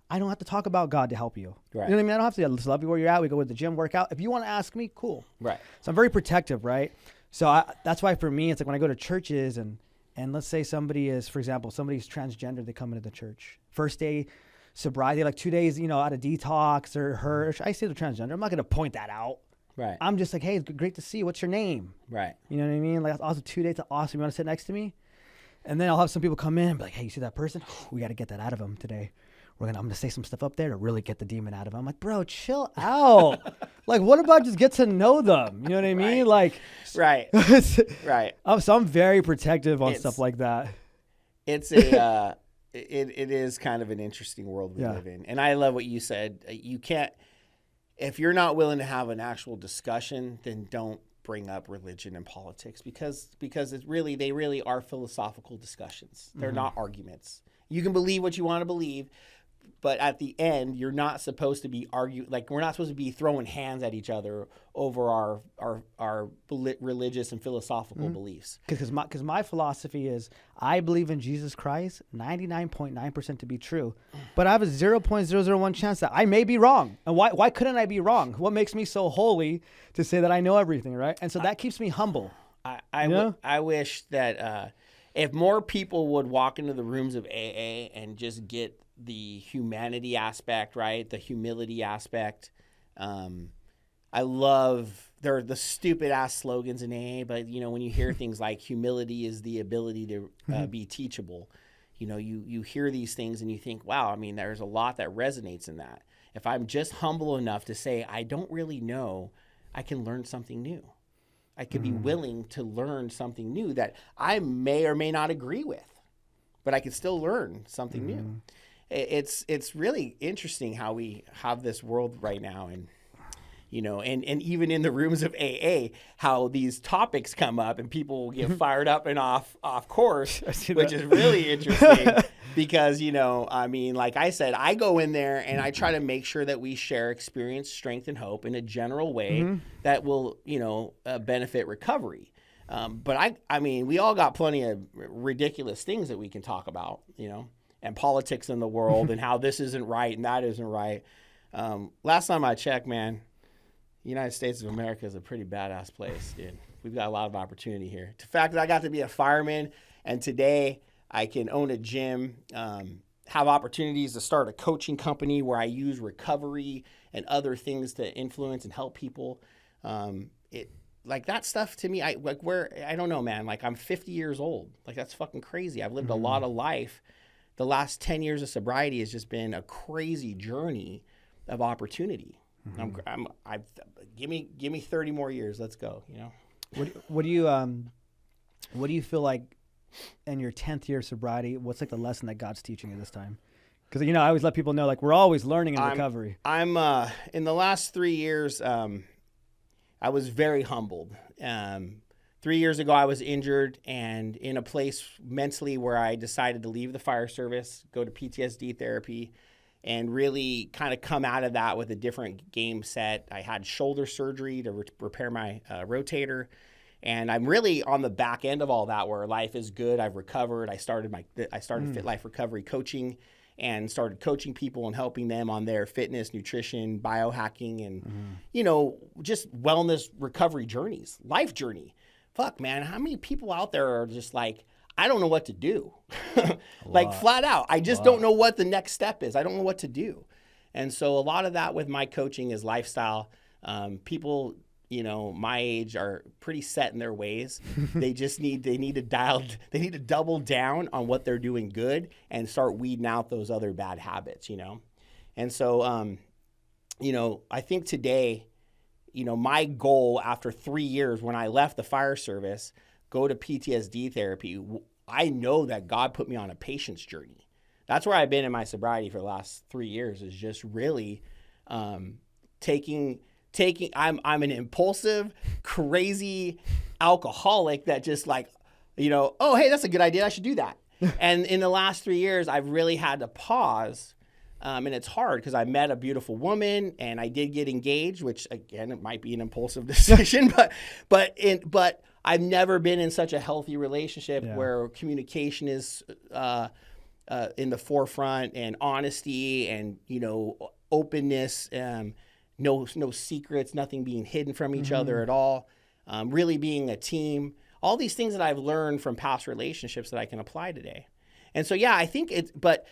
I don't have to talk about God to help you. Right. You know what I mean? I don't have to just love you where you're at. We go to the gym, work out. If you want to ask me, cool. Right. So I'm very protective, right? So that's why for me, it's like when I go to churches and let's say somebody's transgender, they come into the church. First day, sobriety, like 2 days, you know, out of detox or her. I say they're transgender. I'm not going to point that out. Right. I'm just like, hey, it's great to see you. What's your name? Right. You know what I mean? Like, also 2 days, awesome. You want to sit next to me? And then I'll have some people come in and be like, hey, you see that person? We got to get that out of him today. I'm going to say some stuff up there to really get the demon out of him. I'm like, bro, chill out. Like, what about just get to know them? You know what I mean? Like, right. Right. So I'm very protective on stuff like that. It's a, it is kind of an interesting world we live in. And I love what you said. You can't, if you're not willing to have an actual discussion, then don't bring up religion and politics because they really are philosophical discussions. They're not arguments. You can believe what you want to believe. but at the end, you're not supposed to be arguing. Like, we're not supposed to be throwing hands at each other over our religious and philosophical beliefs. Because my philosophy is, I believe in Jesus Christ 99.9% to be true, but I have a 0.001 chance that I may be wrong. And why couldn't I be wrong? What makes me so holy to say that I know everything, right? And so that keeps me humble. I wish that if more people would walk into the rooms of AA and just get the humanity aspect, right? The humility aspect. I love the stupid ass slogans in AA, but you know, when you hear things like humility is the ability to be teachable, you know, you hear these things and you think, wow, I mean, there's a lot that resonates in that. If I'm just humble enough to say, I don't really know, I can learn something new. I could be willing to learn something new that I may or may not agree with, but I could still learn something new. It's really interesting how we have this world right now, and you know, and even in the rooms of AA, how these topics come up and people get fired up and off course, which is really interesting because, you know, I mean, like I said, I go in there and I try to make sure that we share experience, strength, and hope in a general way that will, you know, benefit recovery. But I mean, we all got plenty of ridiculous things that we can talk about, you know, and politics in the world and how this isn't right and that isn't right. Last time I checked, man, the United States of America is a pretty badass place, dude. We've got a lot of opportunity here. The fact that I got to be a fireman and today I can own a gym, have opportunities to start a coaching company where I use recovery and other things to influence and help people. Like that stuff to me, I don't know, man. Like, I'm 50 years old. Like, that's fucking crazy. I've lived a lot of life. The last 10 years of sobriety has just been a crazy journey of opportunity. Give me 30 more years. Let's go. You know. What do you feel like in your 10th year of sobriety? What's like the lesson that God's teaching you this time? Because, you know, I always let people know, like, we're always learning in recovery. I'm in the last 3 years, I was very humbled. 3 years ago, I was injured and in a place mentally where I decided to leave the fire service, go to PTSD therapy, and really kind of come out of that with a different game set. I had shoulder surgery to repair my rotator. And I'm really on the back end of all that where life is good. I've recovered. I started Fit Life Recovery coaching and started coaching people and helping them on their fitness, nutrition, biohacking, and, you know, just wellness recovery journeys, life journey. Fuck, man, how many people out there are just like, I don't know what to do. Like, flat out. I just don't know what the next step is. I don't know what to do. And so a lot of that with my coaching is lifestyle. People, you know, my age are pretty set in their ways. They need to double down on what they're doing good and start weeding out those other bad habits, you know? And so, you know, I think today, you know, my goal after 3 years when I left the fire service, go to PTSD therapy, I know that God put me on a patience journey. That's where I've been in my sobriety for the last 3 years, is just really taking I'm an impulsive, crazy alcoholic that just like, you know, oh, hey, that's a good idea. I should do that. And in the last 3 years, I've really had to pause. And it's hard because I met a beautiful woman and I did get engaged, which again, it might be an impulsive decision, but I've never been in such a healthy relationship where communication is in the forefront, and honesty and, you know, openness, no secrets, nothing being hidden from each other at all, really being a team, all these things that I've learned from past relationships that I can apply today. And so, yeah, I think it's, but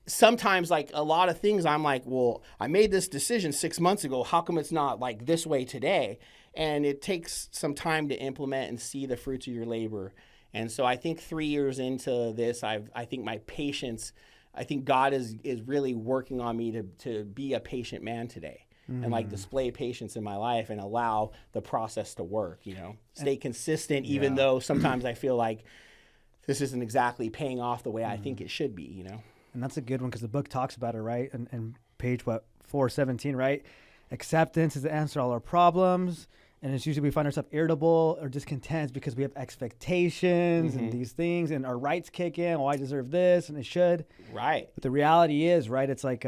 sometimes, like, a lot of things I'm like, well, I made this decision 6 months ago. How come it's not like this way today? And it takes some time to implement and see the fruits of your labor. And so I think 3 years into this, I think my patience, I think God is really working on me to be a patient man today and like display patience in my life and allow the process to work, you know, stay consistent, even though sometimes I feel like this isn't exactly paying off the way I think it should be, you know? And that's a good one because the book talks about it, right? And page 417, right? Acceptance is the answer to all our problems. And it's usually we find ourselves irritable or discontent because we have expectations and these things, and our rights kick in. Oh, I deserve this, and it should. Right. But the reality is, right, it's like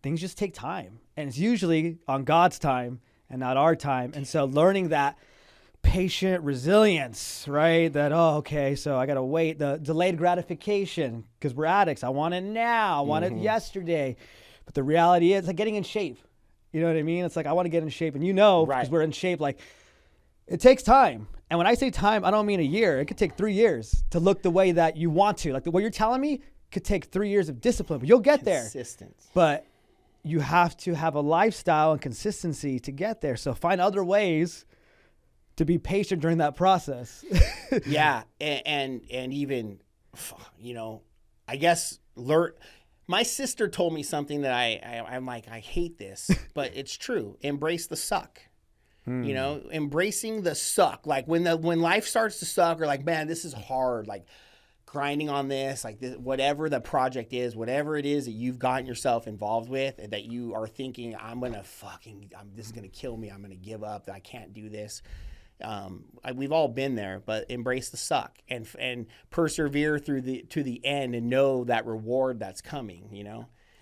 things just take time. And it's usually on God's time and not our time. And so learning that patient resilience, right, that, oh, okay, so I got to wait. The delayed gratification, because we're addicts. I want it now. I want it yesterday. But the reality is, like getting in shape. You know what I mean? It's like, I want to get in shape. And because we're in shape, like, it takes time. And when I say time, I don't mean a year. It could take 3 years to look the way that you want to. Like, the way you're telling me could take 3 years of discipline, but you'll get there. Consistence. But you have to have a lifestyle and consistency to get there. So find other ways to be patient during that process. Yeah. And even, I guess my sister told me something that I'm like, I hate this, but it's true. Embrace the suck. Embracing the suck. Like when life starts to suck, or like, man, this is hard. Like grinding on this, like this, whatever the project is, whatever it is that you've gotten yourself involved with, and that you are thinking, this is going to kill me. I'm going to give up. I can't do this. We've all been there, but embrace the suck and persevere to the end, and know that reward that's coming,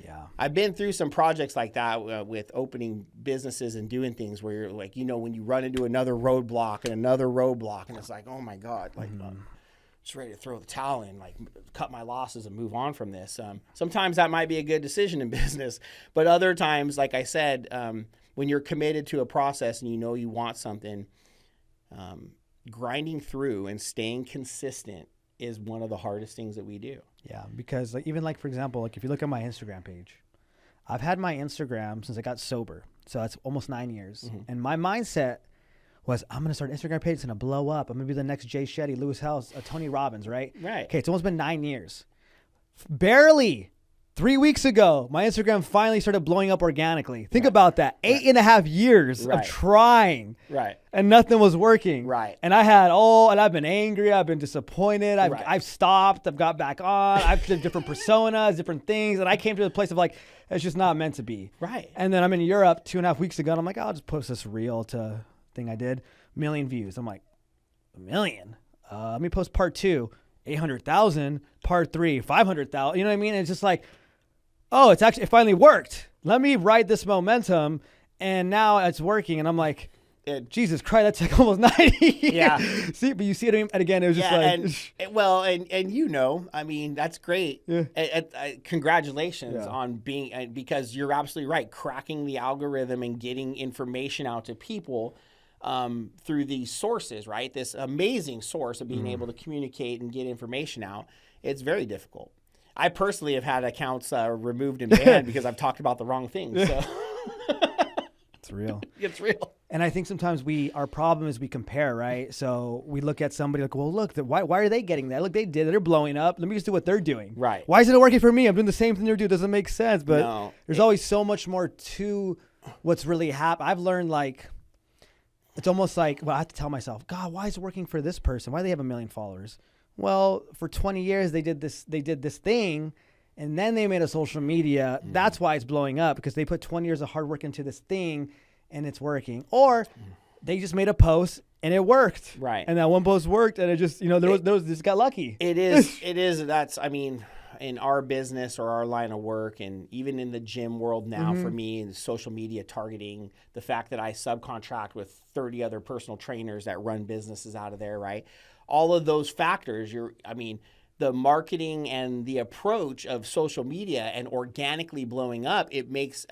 Yeah. I've been through some projects like that with opening businesses and doing things where you're like, when you run into another roadblock, and it's like, oh my God, like just ready to throw the towel in, like cut my losses and move on from this. Sometimes that might be a good decision in business, but other times, like I said, when you're committed to a process and you want something, grinding through and staying consistent is one of the hardest things that we do. Yeah, because for example, like if you look at my Instagram page, I've had my Instagram since I got sober. So that's almost 9 years. And my mindset was, I'm going to start an Instagram page. It's going to blow up. I'm going to be the next Jay Shetty, Lewis House, Tony Robbins, right? Right. Okay, it's almost been 9 years. Barely 3 weeks ago, my Instagram finally started blowing up organically. Think about that. 8.5 years of trying. Right. And nothing was working. Right. And I've been angry. I've been disappointed. I've stopped. I've got back on. I've done different personas, different things. And I came to the place of like, it's just not meant to be. Right. And then I'm in Europe 2.5 weeks ago. And I'm like, I'll just post this reel to thing I did. 1 million views. I'm like, 1 million? Let me post part 2, 800,000. Part 3, 500,000. You know what I mean? It's just like, oh, it finally worked. Let me ride this momentum, and now it's working. And I'm like, Jesus Christ, that's like almost 90. Yeah. See, but you see it, and again, it was just like, and that's great. Yeah. Congratulations on being, because you're absolutely right. Cracking the algorithm and getting information out to people through these sources, right? This amazing source of being able to communicate and get information out. It's very difficult. I personally have had accounts removed and banned because I've talked about the wrong things. So. It's real. It's real. And I think sometimes our problem is we compare, right? So we look at somebody like, well, look, why are they getting that? Look, they're blowing up. Let me just do what they're doing. Right. Why isn't it working for me? I'm doing the same thing they're doing. It doesn't make sense. But there's always so much more to what's really happening. I've learned it's almost like, I have to tell myself, God, why is it working for this person? Why do they have 1 million followers? Well, for 20 years they did this thing, and then they made a social media. That's why it's blowing up, because they put 20 years of hard work into this thing and it's working. Or they just made a post and it worked. Right. And that one post worked, and it just, just got lucky. It is. In our business or our line of work, and even in the gym world now, for me, and social media targeting, the fact that I subcontract with 30 other personal trainers that run businesses out of there, right? All of those factors, the marketing and the approach of social media and organically blowing up, it makes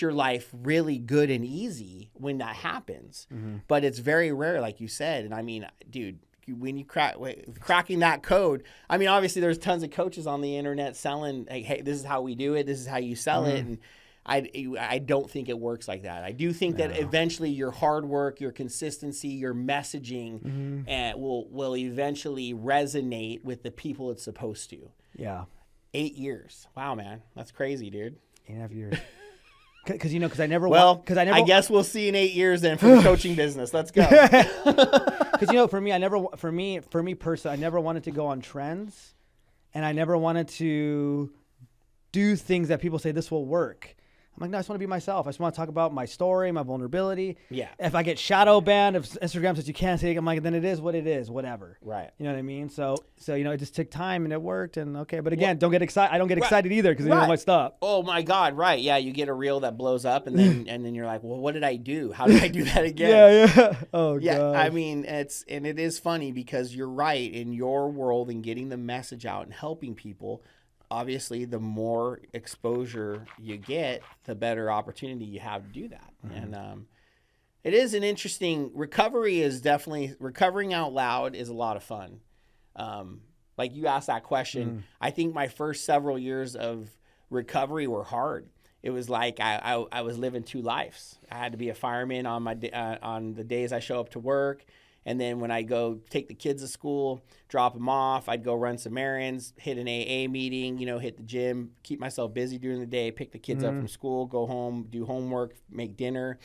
your life really good and easy when that happens. But it's very rare, like you said. And dude, when you cracking that code, obviously there's tons of coaches on the internet selling, hey, this is how we do it, this is how you sell it. And I don't think it works like that. I do think that eventually your hard work, your consistency, your messaging will eventually resonate with the people it's supposed to. Yeah. 8 years. Wow, man. That's crazy, dude. 8.5 years. Because I never. I guess we'll see in 8 years then for the coaching business. Let's go. Because for me personally, I never wanted to go on trends, and I never wanted to do things that people say this will work. I'm like, no, I just want to be myself. I just want to talk about my story, my vulnerability. Yeah. If I get shadow banned, if Instagram says you can't take, I'm like, then it is what it is, whatever. Right. You know what I mean? So it just took time and it worked. And okay, but again, don't get excited. I don't get excited either because I might stop. Oh my God. Right. Yeah. You get a reel that blows up and then you're like, well, what did I do? How did I do that again? Yeah. Oh, yeah. God. I mean, it is funny because you're right in your world and getting the message out and helping people. Obviously, the more exposure you get, the better opportunity you have to do that. Mm-hmm. And it is an interesting recovery. Is definitely recovering out loud is a lot of fun. Like you asked that question, I think my first several years of recovery were hard. It was like I was living two lives. I had to be a fireman on on the days I show up to work. And then when I go take the kids to school, drop them off, I'd go run some errands, hit an AA meeting, hit the gym, keep myself busy during the day, pick the kids up from school, go home, do homework, make dinner,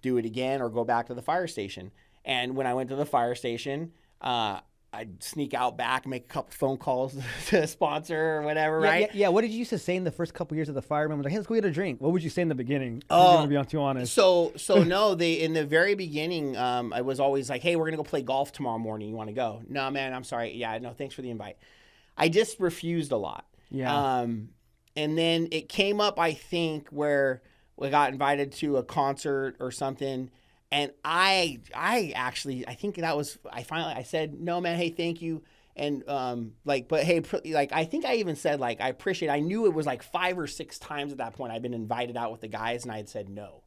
do it again, or go back to the fire station. And when I went to the fire station, I'd sneak out back, make a couple phone calls to a sponsor or whatever, right? Yeah. What did you used to say in the first couple years of the fireman? Like, hey, let's go get a drink. What would you say in the beginning? Oh, to be too honest. So no, in the very beginning, I was always like, hey, we're gonna go play golf tomorrow morning. You want to go? No, man, I'm sorry. Yeah, no, thanks for the invite. I just refused a lot. Yeah. And then it came up, I think, where we got invited to a concert or something. And I think that was, I said, no, man, hey, thank you. And but hey, I think I even said, I appreciate it. I knew it was 5 or 6 times at that point I'd been invited out with the guys and I had said no.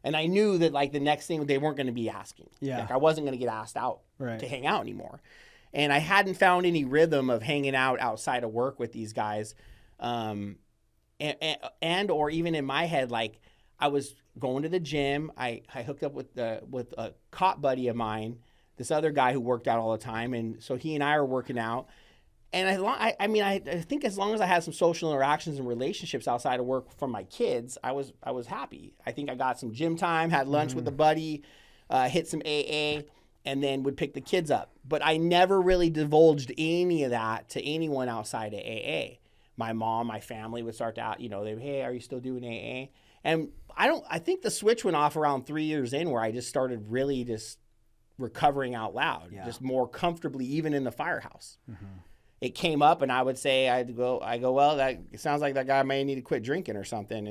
And I knew that the next thing they weren't going to be asking. Yeah. I wasn't going to get asked out to hang out anymore. And I hadn't found any rhythm of hanging out outside of work with these guys. And or even in my head, I was going to the gym. I hooked up with a cop buddy of mine, this other guy who worked out all the time, and so he and I are working out. And I think as long as I had some social interactions and relationships outside of work from my kids, I was happy. I think I got some gym time, had lunch with a buddy, hit some AA, and then would pick the kids up. But I never really divulged any of that to anyone outside of AA. My mom, my family would start to, they'd, hey, are you still doing AA? And I think the switch went off around 3 years in where I just started really just recovering out loud, just more comfortably, even in the firehouse. Mm-hmm. It came up and I would say, I go, well, that it sounds like that guy may need to quit drinking or something.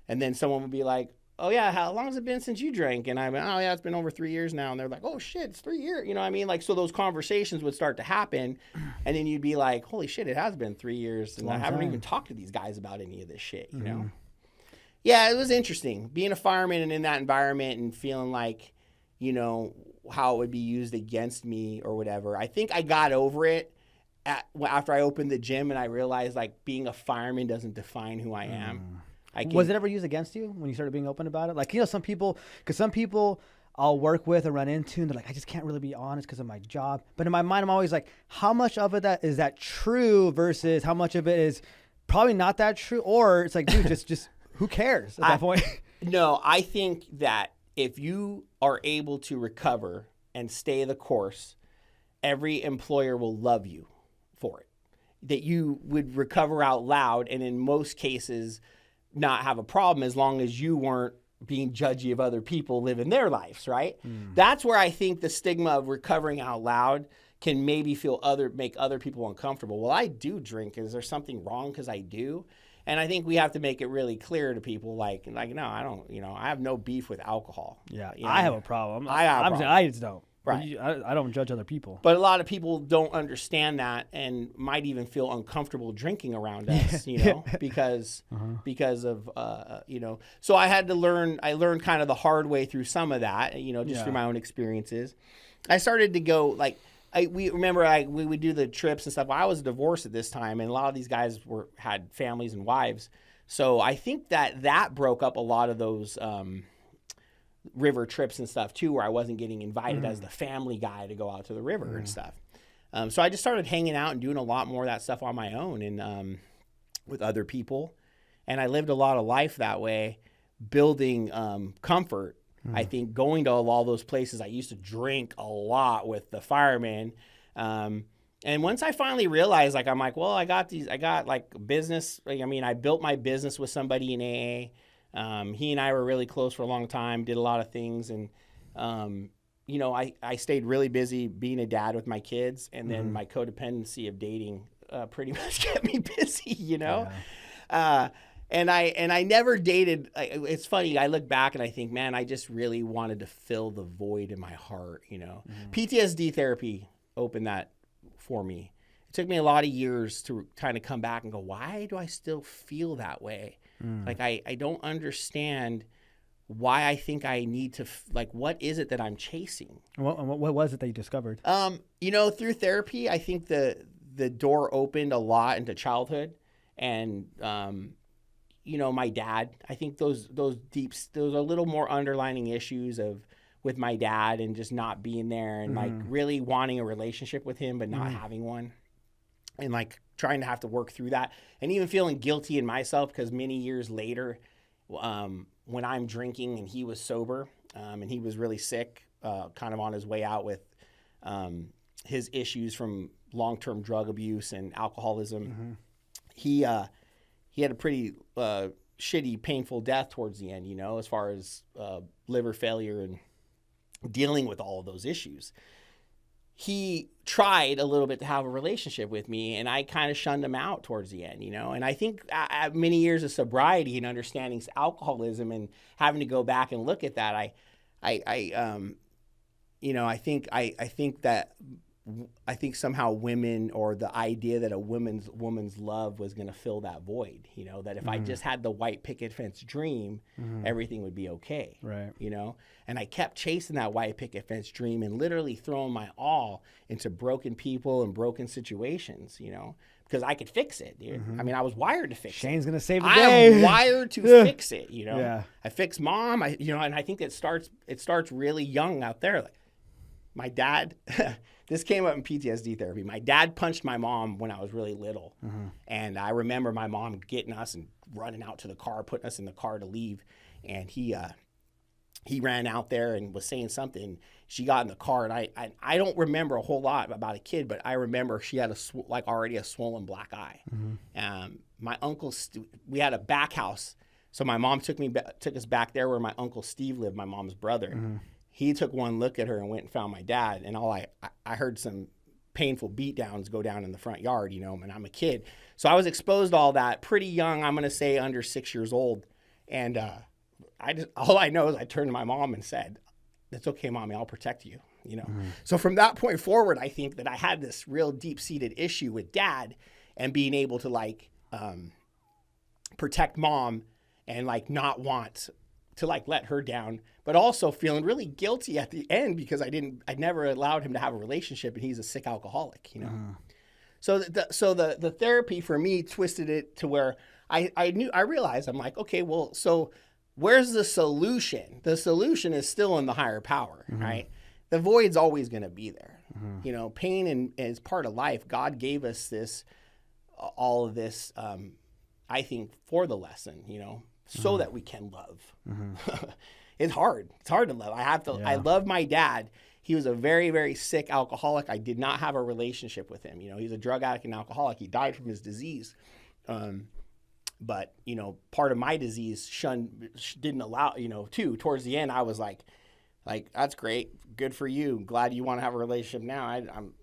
And then someone would be like, oh yeah, how long has it been since you drank? And I went, oh yeah, it's been over 3 years now. And they're like, oh shit, it's 3 years. You know what I mean? So those conversations would start to happen. And then you'd be like, holy shit, it has been 3 years. And I haven't even talked to these guys about any of this shit, you know? Yeah, it was interesting being a fireman and in that environment and feeling like, how it would be used against me or whatever. I think I got over it after I opened the gym and I realized being a fireman doesn't define who I am. Was it ever used against you when you started being open about it? Some people I'll work with or run into and they're like, I just can't really be honest because of my job. But in my mind, I'm always like, how much of it is that true versus how much of it is probably not that true? Or it's like, dude, just who cares at that point? No, I think that if you are able to recover and stay the course, every employer will love you for it. That you would recover out loud and in most cases not have a problem as long as you weren't being judgy of other people living their lives, right? That's where I think the stigma of recovering out loud can maybe make other people uncomfortable. Well, I do drink. Is there something wrong because I do? And I think we have to make it really clear to people, no, I don't, I have no beef with alcohol. Yeah, I have a problem. I just don't. Right. I don't judge other people. But a lot of people don't understand that and might even feel uncomfortable drinking around us, because of, So I had to learn, I learned kind of the hard way through some of that, through my own experiences. I started to go, we would do the trips and stuff. I was divorced at this time, and a lot of these guys had families and wives. So I think that broke up a lot of those river trips and stuff too, where I wasn't getting invited as the family guy to go out to the river and stuff. So I just started hanging out and doing a lot more of that stuff on my own and with other people. And I lived a lot of life that way, building comfort. I think going to all those places, I used to drink a lot with the firemen. And once I finally realized, I'm like, well, I got business. I built my business with somebody in AA. He and I were really close for a long time, did a lot of things. And, you know, I stayed really busy being a dad with my kids. And then my codependency of dating pretty much kept me busy, you know? Yeah. And I never dated. It's funny. I look back and I think, man, I just really wanted to fill the void in my heart, you know? PTSD therapy opened that for me. It took me a lot of years to kind of come back and go, why do I still feel that way? Like, I don't understand why I think I need to, like, what is it that I'm chasing? What was it that you discovered? You know, through therapy, I think the door opened a lot into childhood. And, you know, my dad, I think those are a little more underlining issues with my dad and just not being there and like really wanting a relationship with him, but not having one. And like trying to have to work through that and even feeling guilty in myself because many years later, when I'm drinking and he was sober and he was really sick, kind of on his way out with his issues from long-term drug abuse and alcoholism, he had a pretty shitty, painful death towards the end, you know, as far as liver failure and dealing with all of those issues. He tried a little bit to have a relationship with me, and I kind of shunned him out towards the end, you know. And I think many years of sobriety and understanding alcoholism and having to go back and look at that, you know, I think somehow women, or the idea that a woman's love was going to fill that void, you know, that if I just had the white picket fence dream, everything would be okay. Right. You know, and I kept chasing that white picket fence dream and literally throwing my all into broken people and broken situations, you know, because I could fix it, dude. I mean, I was wired to fix Shane's it. going to save the day. I'm wired to fix it, you know. Yeah. I fix mom, you know, and I think it starts really young out there. Like my dad, this came up in PTSD therapy. My dad punched my mom when I was really little. And I remember my mom getting us and running out to the car, putting us in the car to leave. And he ran out there and was saying something. She got in the car, and I don't remember a whole lot about a kid, but I remember she had already a swollen black eye. My uncle, we had a back house. So my mom took us back there where my uncle Steve lived, my mom's brother. He took one look at her and went and found my dad. And I heard some painful beatdowns go down in the front yard, you know, and I'm a kid. So I was exposed to all that pretty young. I'm going to say under 6 years old. And all I know is I turned to my mom and said, "That's okay, Mommy, I'll protect you," you know? So from that point forward, I think that I had this real deep-seated issue with dad and being able to like protect mom and like not want to like let her down, but also feeling really guilty at the end because I never allowed him to have a relationship, and he's a sick alcoholic, you know? So the therapy for me twisted it to where I realized, I'm like, okay, well, so where's the solution? The solution is still in the higher power, right? The void's always going to be there. You know, pain is part of life. God gave us all of this, I think, for the lesson, you know, so that we can love. It's hard. It's hard to love. I love my dad. He was a very, very sick alcoholic. I did not have a relationship with him. You know, he's a drug addict and alcoholic. He died from his disease. But, you know, part of my disease didn't allow, you know, towards the end, I was like, that's great. Good for you. Glad you want to have a relationship now.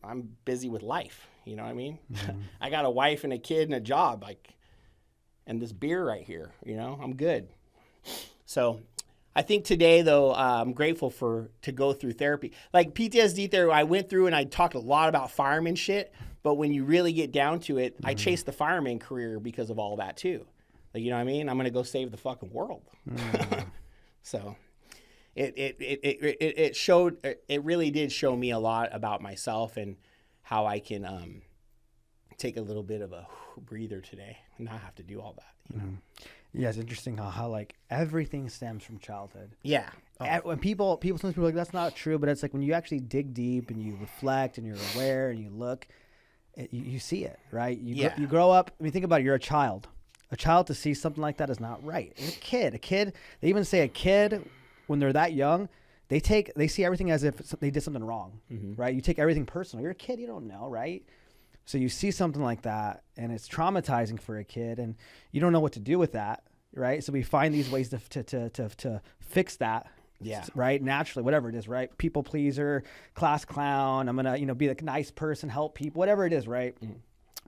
I'm busy with life. You know what I mean? I got a wife and a kid and a job, and this beer right here, you know, I'm good. So I think today, though, I'm grateful to go through therapy. Like PTSD therapy, I went through and I talked a lot about fireman shit. But when you really get down to it, I chased the fireman career because of all that too. Like, you know what I mean? I'm going to go save the fucking world. So it really did show me a lot about myself and how I can take a little bit of a breather today and not have to do all that, you know? Yeah, it's interesting how like everything stems from childhood. Yeah. When sometimes people are like, that's not true, but it's like when you actually dig deep and you reflect and you're aware and you look, you see it, right? You grow up. I mean, think about it. You're a child. A child to see something like that is not right. It's a kid. They even say a kid when they're that young, they see everything as if they did something wrong, right? You take everything personal. You're a kid. You don't know, right? So you see something like that, and it's traumatizing for a kid, and you don't know what to do with that. right? So we find these ways to fix that. Yeah. Right. Naturally, whatever it is, right? People pleaser, class clown. I'm going to, be the nice person, help people, whatever it is. Right. Mm.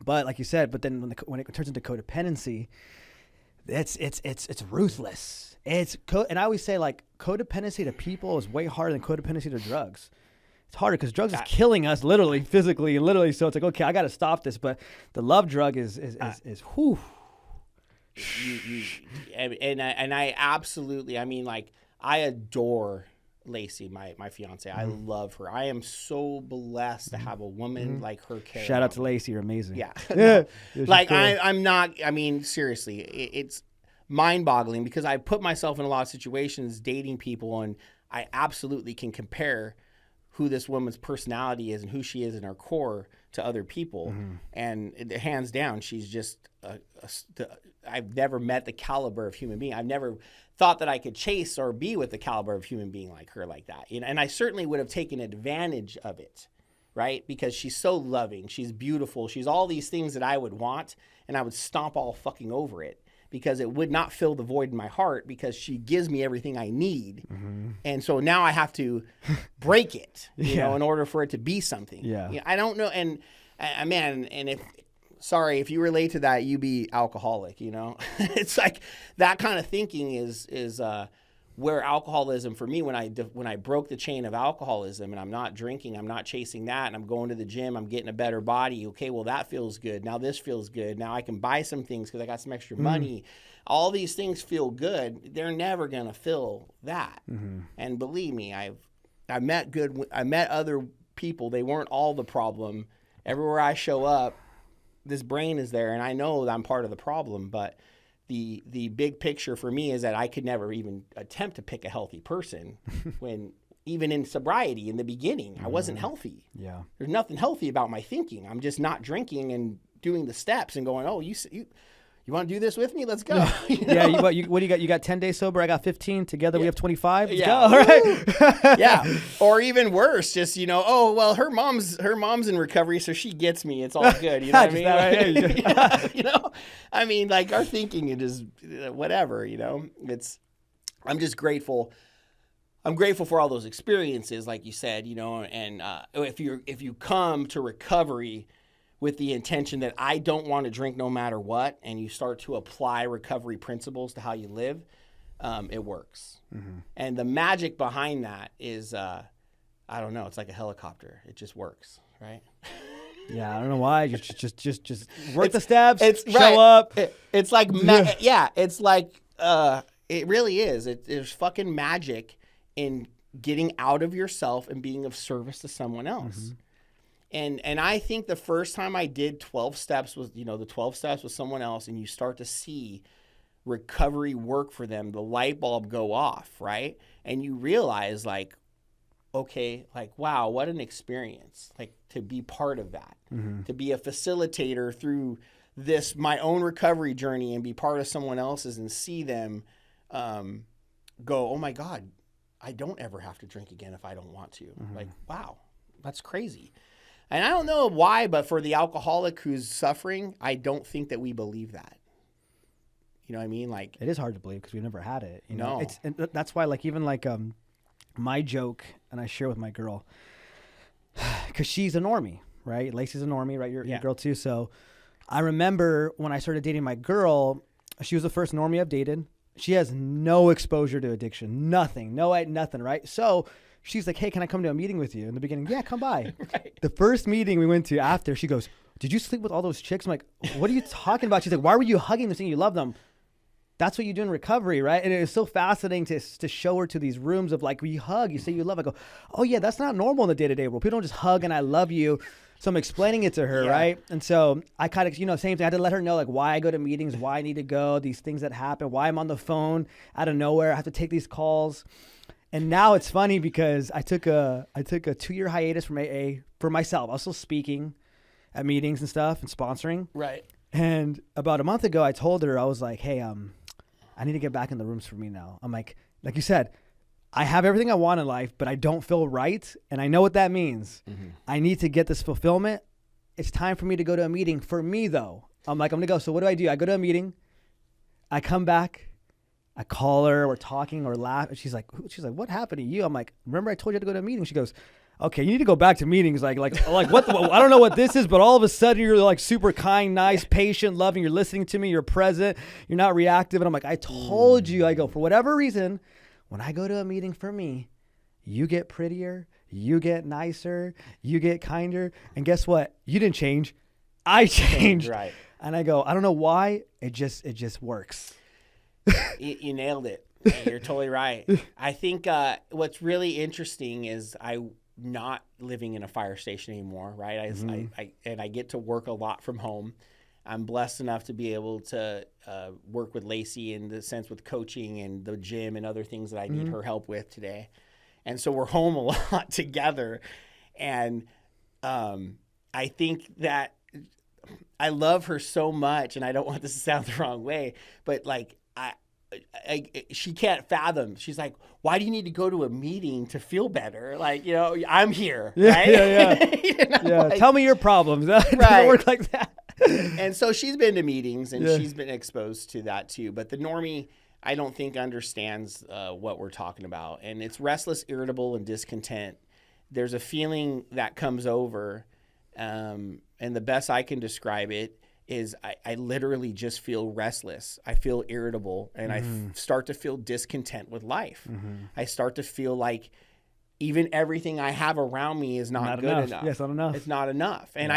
But like you said, but then when it turns into codependency, it's ruthless. And I always say like codependency to people is way harder than codependency to drugs. It's harder because drugs is killing us literally, physically, and literally. So it's like, okay, I got to stop this. But the love drug is whew. And I absolutely, I mean, like, I adore Lacey, my fiance. I love her. I am so blessed to have a woman like her. Shout out to Lacey. You're amazing. Yeah. No, like cool. I'm not, I mean, seriously, it's mind boggling because I put myself in a lot of situations dating people, and I absolutely can compare who this woman's personality is and who she is in her core to other people. And hands down, she's just, I've never met the caliber of human being. I've never thought that I could chase or be with the caliber of human being like her like that. And I certainly would have taken advantage of it, right? Because she's so loving. She's beautiful. She's all these things that I would want, and I would stomp all fucking over it because it would not fill the void in my heart because she gives me everything I need. And so now I have to break it, you know, in order for it to be something. Yeah. I don't know. And man, and sorry, if you relate to that, you be alcoholic, it's like that kind of thinking is where alcoholism for me, when I broke the chain of alcoholism and I'm not drinking, I'm not chasing that, and I'm going to the gym, I'm getting a better body. Okay, well, that feels good. Now this feels good. Now I can buy some things because I got some extra money. All these things feel good. They're never going to fill that. And believe me, I met other people. They weren't all the problem. Everywhere I show up, this brain is there, and I know that I'm part of the problem, but the big picture for me is that I could never even attempt to pick a healthy person when even in sobriety in the beginning, I wasn't healthy. Yeah. There's nothing healthy about my thinking. I'm just not drinking and doing the steps and going, oh, you want to do this with me? Let's go. Yeah. What do you got? You got 10 days sober. I got 15. Together we have 25. Let's go. All right. Yeah. Or even worse, just, oh, well, her mom's in recovery, so she gets me. It's all good. You know what I mean? Yeah, I mean, like, our thinking it is whatever, I'm just grateful. I'm grateful for all those experiences, like you said, and if you come to recovery with the intention that I don't want to drink no matter what, and you start to apply recovery principles to how you live, it works. And the magic behind that is, I don't know, it's like a helicopter. It just works, right? Yeah, I don't know why. Just work the steps, show right. up. It's like, it's like, it really is. There's fucking magic in getting out of yourself and being of service to someone else. And I think the first time I did 12 steps was, the 12 steps with someone else, and you start to see recovery work for them, the light bulb go off, right? And you realize, like, okay, like, wow, what an experience, like, to be part of that, to be a facilitator through this, my own recovery journey, and be part of someone else's and see them go, oh my God, I don't ever have to drink again if I don't want to. Like, wow, that's crazy. And I don't know why, but for the alcoholic who's suffering, I don't think that we believe that. You know what I mean? Like, it is hard to believe because we've never had it. No. And that's why, like, even like my joke, and I share with my girl, because she's a normie, right? Lacey's a normie, right? You're a girl too. So I remember when I started dating my girl, she was the first normie I've dated. She has no exposure to addiction, nothing, nothing, right? So she's like, hey, can I come to a meeting with you? In the beginning, yeah, come by. Right. The first meeting we went to after, she goes, did you sleep with all those chicks? I'm like, what are you talking about? She's like, why were you hugging them saying you love them? That's what you do in recovery, right? And it was so fascinating to show her to these rooms of, like, we hug, you say you love. I go, oh yeah, that's not normal in the day-to-day world. People don't just hug and I love you. So I'm explaining it to her, right? And so I kind of, same thing. I had to let her know, like, why I go to meetings, why I need to go, these things that happen, why I'm on the phone out of nowhere. I have to take these calls. And now it's funny because I took a 2-year hiatus from AA for myself. I was still speaking at meetings and stuff and sponsoring. Right. And about a month ago, I told her, I was like, hey, I need to get back in the rooms for me now. I'm like you said, I have everything I want in life, but I don't feel right. And I know what that means. I need to get this fulfillment. It's time for me to go to a meeting for me, though. I'm like, I'm going to go. So what do? I go to a meeting. I come back. I call her, we're talking or laugh. She's like, what happened to you? I'm like, remember I told you to go to a meeting? She goes, okay, you need to go back to meetings. Like what? I don't know what this is, but all of a sudden you're like super kind, nice, patient, loving. You're listening to me. You're present. You're not reactive. And I'm like, I told you. I go, for whatever reason, when I go to a meeting for me, you get prettier, you get nicer, you get kinder. And guess what? You didn't change. I changed. Right. And I go, I don't know why. It just works. You nailed it. You're totally right. I think what's really interesting is I'm not living in a fire station anymore, right? I get to work a lot from home. I'm blessed enough to be able to work with Lacey in the sense with coaching and the gym and other things that I need her help with today. And so we're home a lot together. And I think that I love her so much, and I don't want this to sound the wrong way, but like she can't fathom. She's like, why do you need to go to a meeting to feel better? Like, I'm here, right? Yeah. Like, tell me your problems. It doesn't work like that. And so she's been to meetings, and she's been exposed to that too. But the normie, I don't think understands what we're talking about. And it's restless, irritable, and discontent. There's a feeling that comes over, and the best I can describe it is I literally just feel restless. I feel irritable, and I start to feel discontent with life. I start to feel like even everything I have around me is not good enough. Yes, not enough. It's not enough. And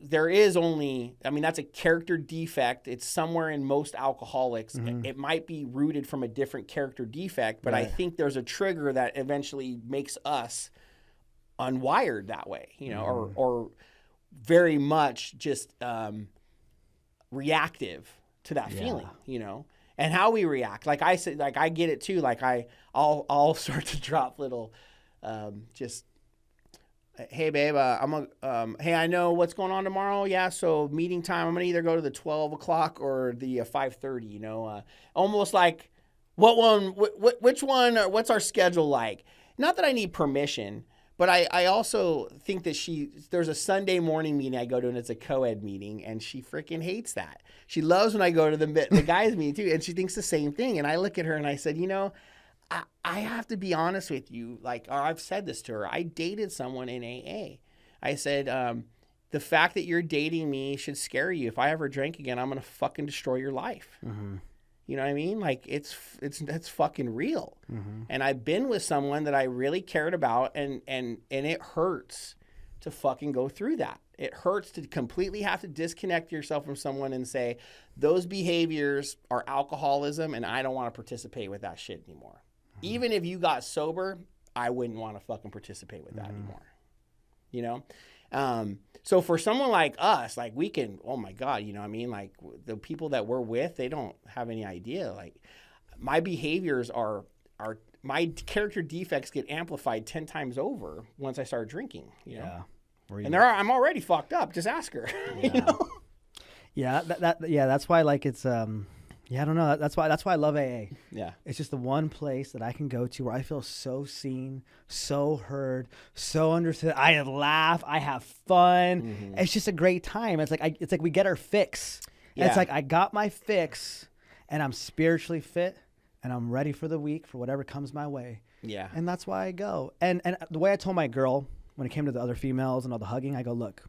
there is only, that's a character defect. It's somewhere in most alcoholics. It might be rooted from a different character defect, but I think there's a trigger that eventually makes us unwired that way, or very much just reactive to that feeling, and how we react. Like I said, like I get it too. Like I'll start to drop little, hey babe, hey, I know what's going on tomorrow. Yeah. So meeting time, I'm going to either go to the 12 o'clock or the 5:30, almost like which one, or what's our schedule like? Not that I need permission, but I also think that there's a Sunday morning meeting I go to, and it's a co-ed meeting, and she freaking hates that. She loves when I go to the guys meeting too, and she thinks the same thing. And I look at her and I said, I have to be honest with you. Like, or I've said this to her. I dated someone in AA. I said, the fact that you're dating me should scare you. If I ever drink again, I'm going to fucking destroy your life. You know what I mean? Like that's fucking real. And I've been with someone that I really cared about, and it hurts to fucking go through that. It hurts to completely have to disconnect yourself from someone and say, those behaviors are alcoholism, and I don't want to participate with that shit anymore. Even if you got sober, I wouldn't want to fucking participate with that anymore. So for someone like us, like we can, oh my God, like the people that we're with, they don't have any idea. Like my behaviors are my character defects get amplified 10 times over once I start drinking, know? And I'm already fucked up. Just ask her, That's why like it's, I don't know. That's why I love AA. Yeah. It's just the one place that I can go to where I feel so seen, so heard, so understood. I laugh. I have fun. It's just a great time. It's like we get our fix. Yeah. It's like I got my fix, and I'm spiritually fit, and I'm ready for the week for whatever comes my way. Yeah. And that's why I go. And the way I told my girl when it came to the other females and all the hugging, I go, look,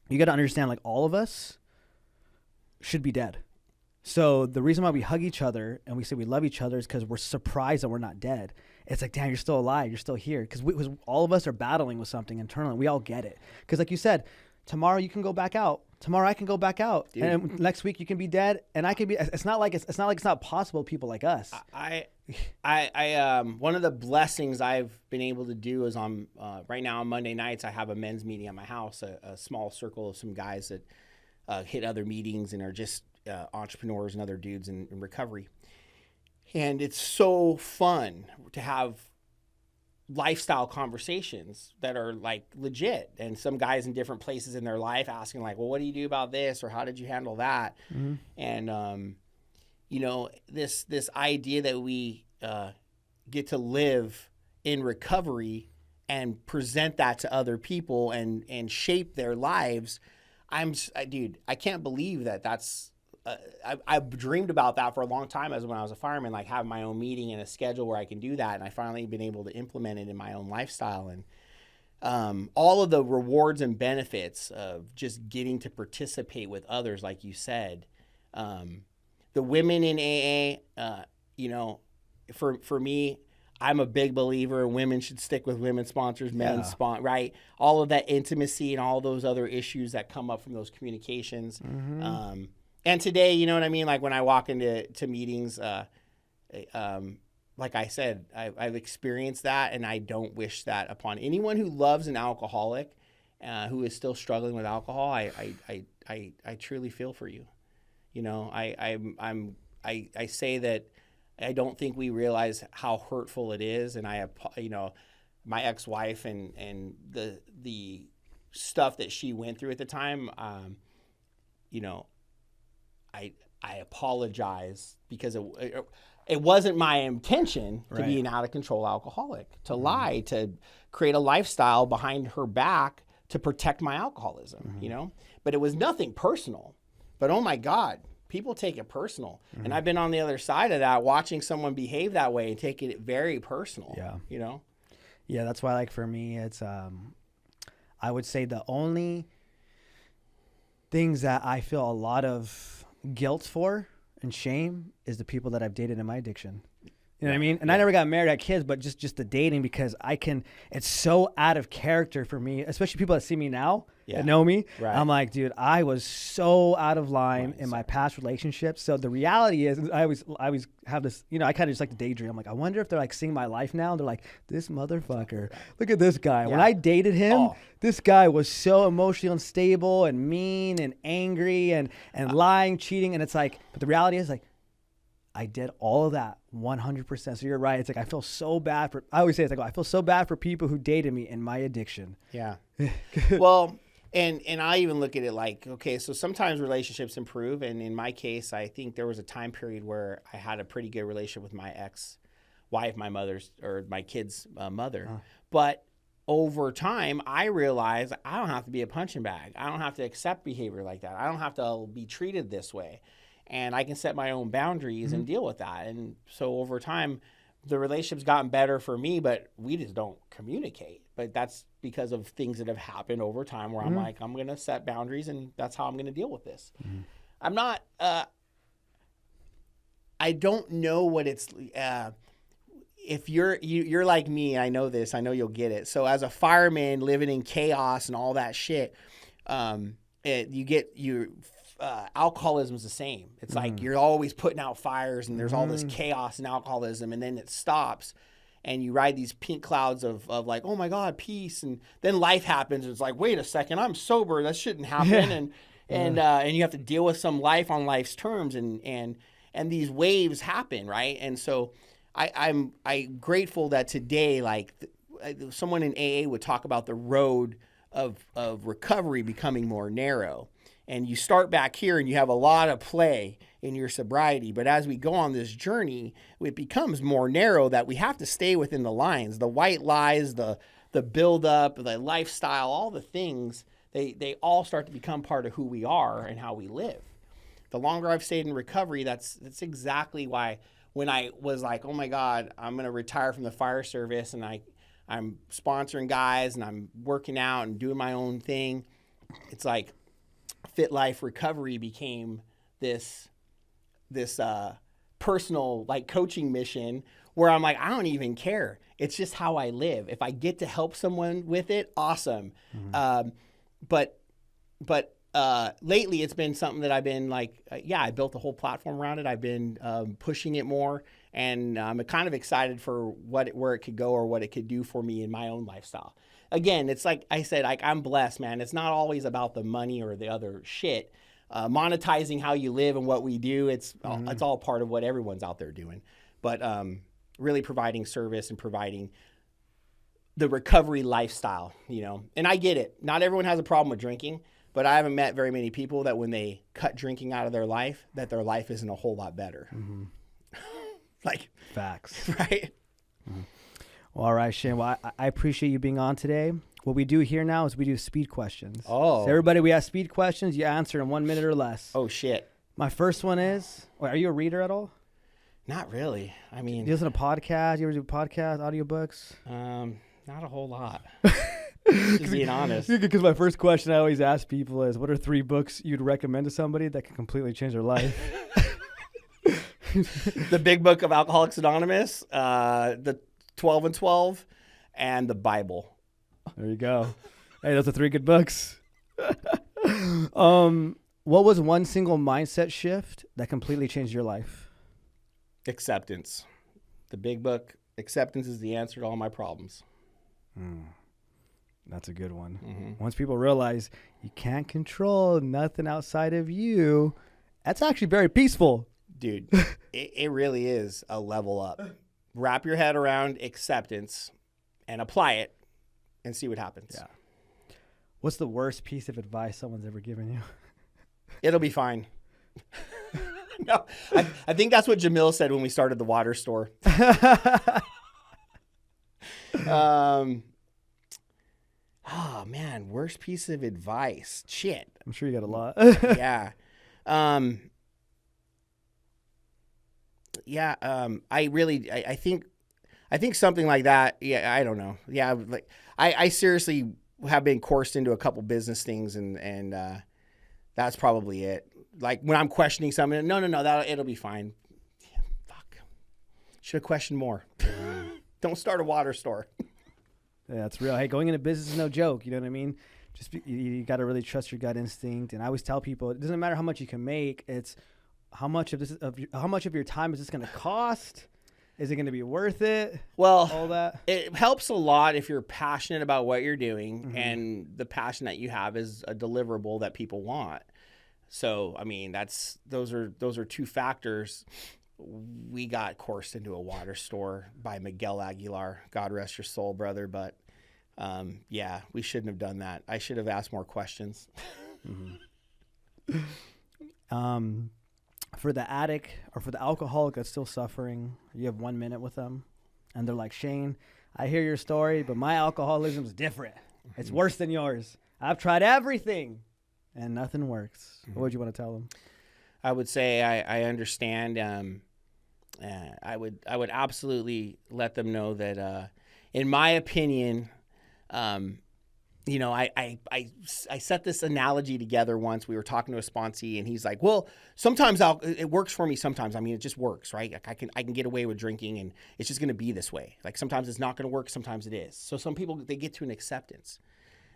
you got to understand, like all of us should be dead. So the reason why we hug each other and we say we love each other is because we're surprised that we're not dead. It's like, damn, you're still alive. You're still here. Because all of us are battling with something internally. We all get it. Because like you said, tomorrow you can go back out. Tomorrow I can go back out. Dude. And next week you can be dead. And I can be. It's not like it's not possible. People like us. I one of the blessings I've been able to do is on right now on Monday nights I have a men's meeting at my house. A small circle of some guys that hit other meetings and are just entrepreneurs and other dudes in recovery. And it's so fun to have lifestyle conversations that are like legit, and some guys in different places in their life asking like, well, what do you do about this, or how did you handle that? And this idea that we get to live in recovery and present that to other people and shape their lives. Dude, I can't believe that that's I've dreamed about that for a long time as when I was a fireman, like having my own meeting and a schedule where I can do that. And I finally been able to implement it in my own lifestyle. And all of the rewards and benefits of just getting to participate with others, like you said, the women in AA, for me, I'm a big believer women should stick with women sponsors, men right? All of that intimacy and all those other issues that come up from those communications. Mm-hmm. And today, you know what I mean? Like when I walk into meetings, like I said, I've experienced that, and I don't wish that upon anyone who loves an alcoholic, who is still struggling with alcohol. I truly feel for you. You know, I say that I don't think we realize how hurtful it is, and my ex-wife and the stuff that she went through at the time, I apologize because it wasn't my intention to be an out-of-control alcoholic, to lie, to create a lifestyle behind her back to protect my alcoholism, But it was nothing personal. But, oh, my God, people take it personal. Mm-hmm. And I've been on the other side of that, watching someone behave that way and taking it very personal, Yeah, that's why, like, for me, it's I would say the only things that I feel a lot of guilt for and shame is the people that I've dated in my addiction. You know what I mean? And I never got married, had kids, but just the dating, because it's so out of character for me, especially people that see me now, that know me. Right. I'm like, dude, I was so out of line in my past relationships. So the reality is, I always have this, I kind of just like to daydream. I'm like, I wonder if they're like seeing my life now. And they're like, this motherfucker, look at this guy. Yeah. When I dated him, this guy was so emotionally unstable and mean and angry and lying, cheating. And it's like, but the reality is, like, I did all of that 100%. So you're right. It's like, I feel so bad I always say, it's like, I feel so bad for people who dated me in my addiction. Yeah. Well, and I even look at it like, okay, so sometimes relationships improve. And in my case, I think there was a time period where I had a pretty good relationship with my ex-wife, my kid's mother. But over time, I realized I don't have to be a punching bag. I don't have to accept behavior like that. I don't have to be treated this way. And I can set my own boundaries and deal with that. And so over time, the relationship's gotten better for me, but we just don't communicate. But that's because of things that have happened over time where I'm like, I'm going to set boundaries, and that's how I'm going to deal with this. I'm not, I don't know what it's, if you're like me, I know this, I know you'll get it. So as a fireman living in chaos and all that shit, alcoholism is the same. It's like you're always putting out fires, and there's all this chaos and alcoholism, and then it stops, and you ride these pink clouds of like, oh my God, peace, and then life happens, and it's like, wait a second, I'm sober, that shouldn't happen, and you have to deal with some life on life's terms, and these waves happen, right? And so I'm grateful that today, like someone in AA would talk about the road of recovery becoming more narrow. And you start back here and you have a lot of play in your sobriety. But as we go on this journey, it becomes more narrow, that we have to stay within the lines. The white lies, the buildup, the lifestyle, all the things, they all start to become part of who we are and how we live. The longer I've stayed in recovery, that's exactly why when I was like, oh my God, I'm going to retire from the fire service, and I'm sponsoring guys and I'm working out and doing my own thing, it's like Fit Life Recovery became this personal, like, coaching mission where I'm like, I don't even care. It's just how I live. If I get to help someone with it, awesome. But lately it's been something that I've been like, I built a whole platform around it. I've been pushing it more, and I'm kind of excited for where it could go or what it could do for me in my own lifestyle. Again, it's like I said, like, I'm blessed, man. It's not always about the money or the other shit. Monetizing how you live and what we do, it's all part of what everyone's out there doing. But really providing service and providing the recovery lifestyle, And I get it. Not everyone has a problem with drinking, but I haven't met very many people that when they cut drinking out of their life, that their life isn't a whole lot better. Like, facts. Right? Well, all right, Shane. Well, I appreciate you being on today. What we do here now is we do speed questions. Oh. So everybody, we ask speed questions. You answer in 1 minute or less. Oh, shit. My first one is, wait, are you a reader at all? Not really. I mean, Do you listen to podcasts? You ever do podcasts, audiobooks? not a whole lot. Just being honest. Because my first question I always ask people is, what are 3 books you'd recommend to somebody that can completely change their life? The Big Book of Alcoholics Anonymous, the 12 and 12, and the Bible. There you go. Hey, those are 3 good books. What was one single mindset shift that completely changed your life? Acceptance. The Big Book, acceptance is the answer to all my problems. That's a good one. Mm-hmm. Once people realize you can't control nothing outside of you, that's actually very peaceful. Dude, it really is a level up. Wrap your head around acceptance and apply it and see what happens. Yeah. What's the worst piece of advice someone's ever given you? It'll be fine. No, I think that's what Jamil said when we started the water store. Oh man, worst piece of advice. Shit. I'm sure you got a lot. Yeah. I think something like that. Yeah, I don't know. Yeah, like I seriously have been coursed into a couple business things, and that's probably it. Like when I'm questioning something, no, it'll be fine. Yeah, fuck. Should have questioned more. Don't start a water store. Yeah, that's real. Hey, going into business is no joke. You know what I mean? You got to really trust your gut instinct. And I always tell people, it doesn't matter how much you can make. It's how much of your time is this going to cost? Is it going to be worth it? Well, all that. It helps a lot if you're passionate about what you're doing, Mm-hmm. and the passion that you have is a deliverable that people want. So, I mean, those are 2 factors. We got coursed into a water store by Miguel Aguilar. God rest your soul, brother. But yeah, we shouldn't have done that. I should have asked more questions. Mm-hmm. For the addict or for the alcoholic that's still suffering, you have 1 minute with them, and they're like, Shane, I hear your story, but my alcoholism is different. Mm-hmm. It's worse than yours. I've tried everything, and nothing works. Mm-hmm. What would you want to tell them? I would say I understand. I would absolutely let them know that, in my opinion, I set this analogy together once. We were talking to a sponsee, and he's like, well, sometimes it works for me. Sometimes, I mean, it just works, right? Like I can get away with drinking, and it's just going to be this way. Like sometimes it's not going to work. Sometimes it is. So some people, they get to an acceptance,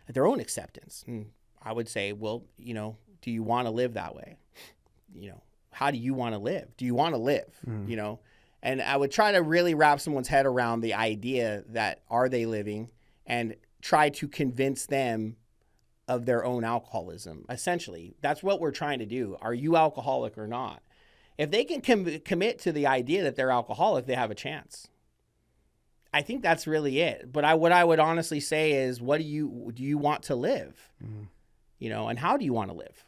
their own acceptance. And I would say, well, do you want to live that way? How do you want to live? Do you want to live? Mm. And I would try to really wrap someone's head around the idea that, are they living, and try to convince them of their own alcoholism. Essentially, that's what we're trying to do. Are you alcoholic or not? If they can commit to the idea that they're alcoholic, they have a chance. I think that's really it. But what I would honestly say is, do you want to live? Mm-hmm. And how do you want to live?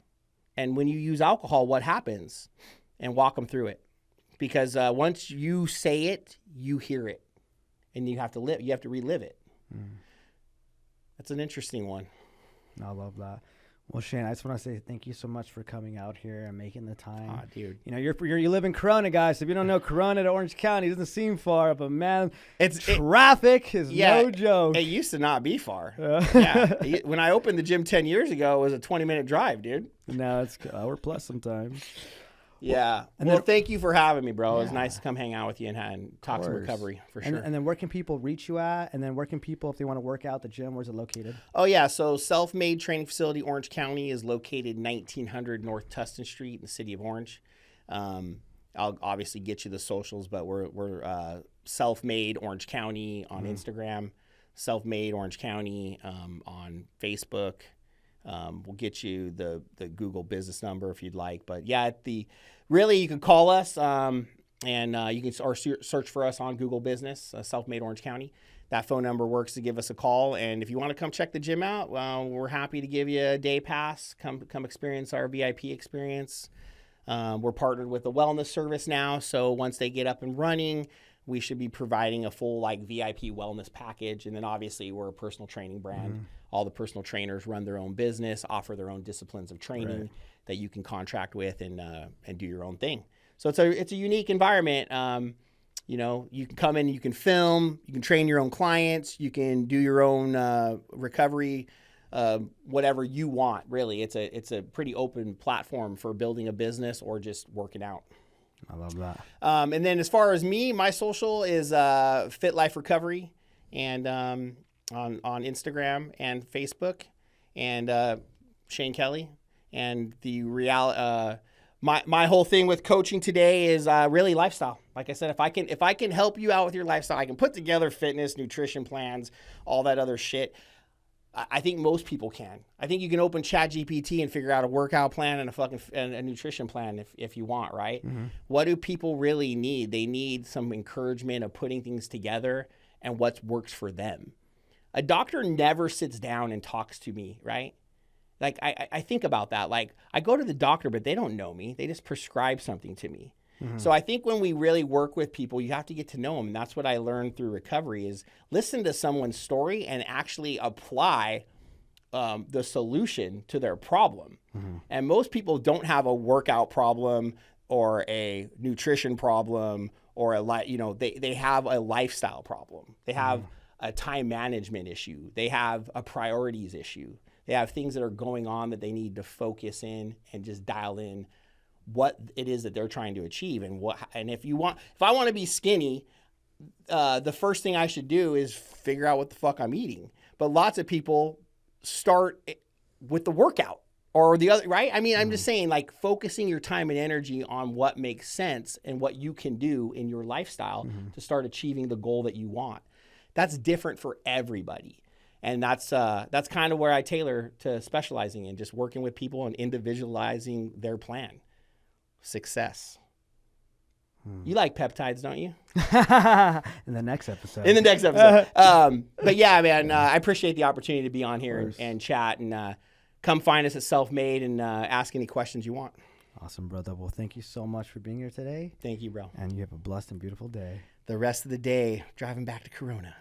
And when you use alcohol, what happens? And walk them through it. Because once you say it, you hear it. And you have to relive it. Mm. That's an interesting one. I love that. Well, Shane, I just want to say thank you so much for coming out here and making the time. Ah, dude. You live in Corona, guys. So if you don't know, Corona to Orange County doesn't seem far, but man, traffic is no joke. It used to not be far. Yeah. When I opened the gym 10 years ago, it was a 20-minute drive, dude. Now it's an hour plus sometimes. Yeah. Well, thank you for having me, bro. Yeah. It was nice to come hang out with you and talk some recovery for sure. And then where can people reach you at? And then where can people, if they want to work out the gym, where's it located? Oh, yeah. So Self-Made Training Facility, Orange County, is located 1900 North Tustin Street in the city of Orange. I'll obviously get you the socials, but we're Self-Made Orange County on Instagram, Self-Made Orange County on Facebook. We'll get you the Google business number if you'd like. But yeah, you can call us and you can search for us on Google Business, Self-Made Orange County. That phone number works to give us a call. And if you want to come check the gym out, we're happy to give you a day pass. Come experience our VIP experience. We're partnered with a wellness service now. So once they get up and running, we should be providing a full like VIP wellness package. And then obviously we're a personal training brand. All the personal trainers run their own business, offer their own disciplines of training that you can contract with and do your own thing. So it's a unique environment. You know, you can come in, you can film, you can train your own clients, you can do your own recovery, whatever you want. Really, it's a pretty open platform for building a business or just working out. I love that. And then as far as me, my social is Fit Life Recovery, and on Instagram and Facebook, and Shane Kelley. And the my whole thing with coaching today is really lifestyle. Like I said, if I can help you out with your lifestyle, I can put together fitness, nutrition plans, all that other shit. I think most people can. I think you can open ChatGPT and figure out a workout plan and a nutrition plan if you want, right? What do people really need? They need some encouragement of putting things together and what works for them. A doctor never sits down and talks to me, right? Like I think about that. Like I go to the doctor, but they don't know me. They just prescribe something to me. So I think when we really work with people, you have to get to know them. And that's what I learned through recovery is listen to someone's story and actually apply the solution to their problem. And most people don't have a workout problem or a nutrition problem or they have a lifestyle problem. They have a time management issue. They have a priorities issue. They have things that are going on that they need to focus in and just dial in what it is that they're trying to achieve. And if I want to be skinny, the first thing I should do is figure out what the fuck I'm eating. But lots of people start with the workout or the other, right? I mean, I'm just saying, like, focusing your time and energy on what makes sense and what you can do in your lifestyle to start achieving the goal that you want. That's different for everybody. And that's kind of where I tailor to specializing in, just working with people and individualizing their plan. Success. You like peptides, don't you? In the next episode. But yeah, man, I appreciate the opportunity to be on here and chat, and come find us at Self-Made and ask any questions you want. Awesome, brother. Well, thank you so much for being here today. Thank you, bro. And you have a blessed and beautiful day. The rest of the day, driving back to Corona.